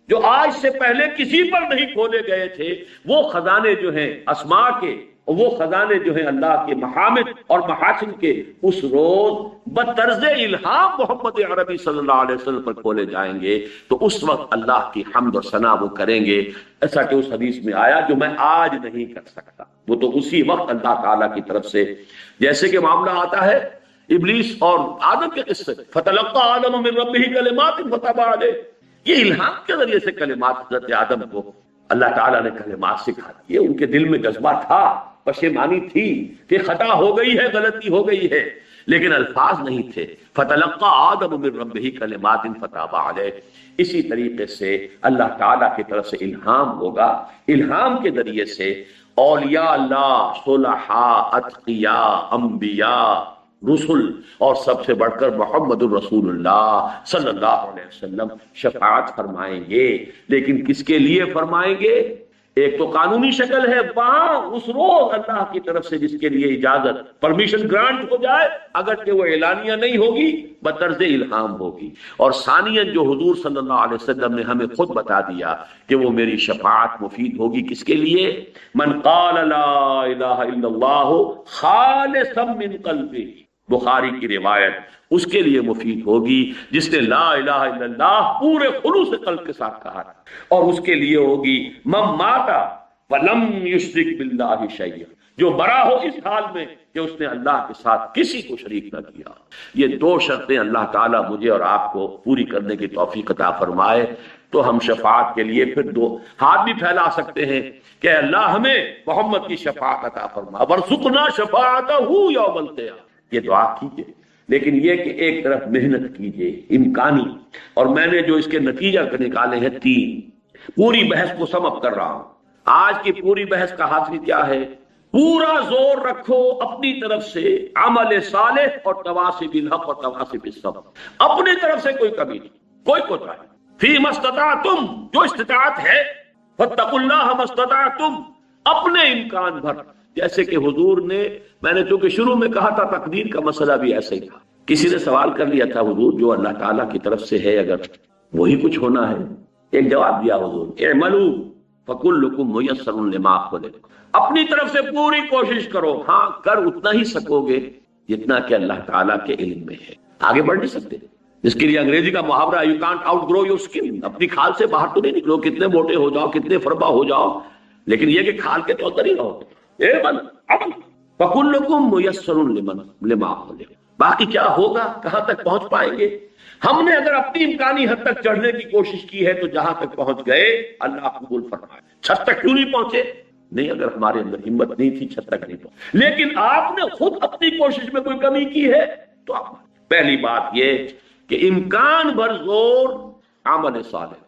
جو آج سے پہلے کسی پر نہیں کھولے گئے تھے، وہ خزانے جو ہیں اسماء کے، وہ خزانے جو ہیں اللہ کے محامد اور محاسن کے، اس روز بطرز الہام محمد عربی صلی اللہ علیہ وسلم پر کھولے جائیں گے، تو اس وقت اللہ کی حمد و ثنا وہ کریں گے، ایسا کہ اس حدیث میں آیا جو میں آج نہیں کر سکتا، وہ تو اسی وقت اللہ تعالیٰ کی طرف سے، جیسے کہ معاملہ آتا ہے ابلیس اور آدم کے قصے، فَتَلَقَّى آدَمُ مِن رَبِّهِ كَلِمَاتٍ فَتَابَ عَلَيْهِ، یہ الہام کے ذریعے سے کلمات حضرت آدم کو اللہ تعالیٰ نے کلمات سکھا دیے، ان کے دل میں جذبہ تھا، پشیمانی تھی کہ خطا ہو گئی ہے، غلطی ہو گئی ہے، لیکن الفاظ نہیں تھے. فتلقى آدم من ربه کلمات فتاب علیہ. اسی طریقے سے اللہ تعالیٰ کی طرف سے الہام ہوگا. الہام کے ذریعے سے اولیاء اللہ، صلحاء، اتقیاء، انبیاء، رسل اور سب سے بڑھ کر محمد الرسول اللہ صلی اللہ علیہ وسلم شفاعت فرمائیں گے. لیکن کس کے لیے فرمائیں گے؟ ایک تو قانونی شکل ہے، وہاں اس روز اللہ کی طرف سے جس کے لیے اجازت، پرمیشن گرانٹ ہو جائے، اگرچہ وہ اعلانیہ نہیں ہوگی، بطرز الہام ہوگی. اور ثانیاً جو حضور صلی اللہ علیہ وسلم نے ہمیں خود بتا دیا کہ وہ میری شفاعت مفید ہوگی کس کے لیے؟ من قال لا الہ الا اللہ خالصا من قلبہ، بخاری کی روایت، اس کے لیے مفید ہوگی جس نے لا الہ الا اللہ پورے خلوص قلب کے ساتھ کہا. اور اس کے لیے ہوگی من مات ولم یشرک باللہ شیئا، جو مرا ہو اس حال میں کہ اس نے اللہ کے ساتھ کسی کو شریک نہ کیا. یہ دو شرطیں اللہ تعالیٰ مجھے اور آپ کو پوری کرنے کی توفیق عطا فرمائے تو ہم شفاعت کے لیے پھر دو ہاتھ بھی پھیلا سکتے ہیں کہ اللہ ہمیں محمد کی شفاعت عطا فرما، ورزقنا شفاعتہ یوم القیامہ. یہ دعا کیجئے. لیکن یہ کہ ایک طرف محنت کیجئے امکانی، اور میں نے جو اس کے نتیجہ نکالے ہیں 3، پوری بحث کو سم اپ کر رہا ہوں. آج کی پوری بحث کا حاصل کیا ہے؟ پورا زور رکھو اپنی طرف سے عمل صالح اور تواصی بالحق اور تواصی بالصبر. اپنی طرف سے کوئی کمی نہیں، کوئی کوتاہی. فیما استطعتم، جو استطاعت ہے، فاتقوا اللہ ما استطعتم، اپنے امکان بھر. جیسے کہ حضور نے، میں نے چونکہ شروع میں کہا تھا تقدیر کا مسئلہ بھی ایسے ہی تھا. کسی نے سوال کر لیا تھا حضور جو اللہ تعالیٰ کی طرف سے ہے اگر وہی کچھ ہونا ہے؟ ایک جواب دیا حضور، اعملوا فکلکم میسر لما خلق. اپنی طرف سے پوری کوشش کرو، ہاں کر اتنا ہی سکو گے جتنا کہ اللہ تعالیٰ کے علم میں ہے. آگے بڑھ نہیں سکتے. جس کے لیے انگریزی کا محاورہ you can't out grow your skin, اپنی کھال سے باہر تو نہیں نکلو، کتنے موٹے ہو جاؤ، کتنے فربا ہو جاؤ، لیکن یہ کہ کھال کے تو اندر ہی رہو. فَكُلُّكُمْ مُيَسَّرٌ لِمَا خُلِقَ. باقی کیا ہوگا، کہاں تک پہنچ پائیں گے؟ ہم نے اگر اپنی امکانی حد تک چڑھنے کی کوشش کی ہے تو جہاں تک پہنچ گئے اللہ قبول فرمائے. چھت تک کیوں نہیں پہنچے؟ نہیں، اگر ہمارے اندر ہمت نہیں تھی چھت تک نہیں پہنچے. لیکن آپ نے خود اپنی کوشش میں کوئی کمی کی ہے تو آپ، پہلی بات یہ کہ امکان بھر زور عمل صالح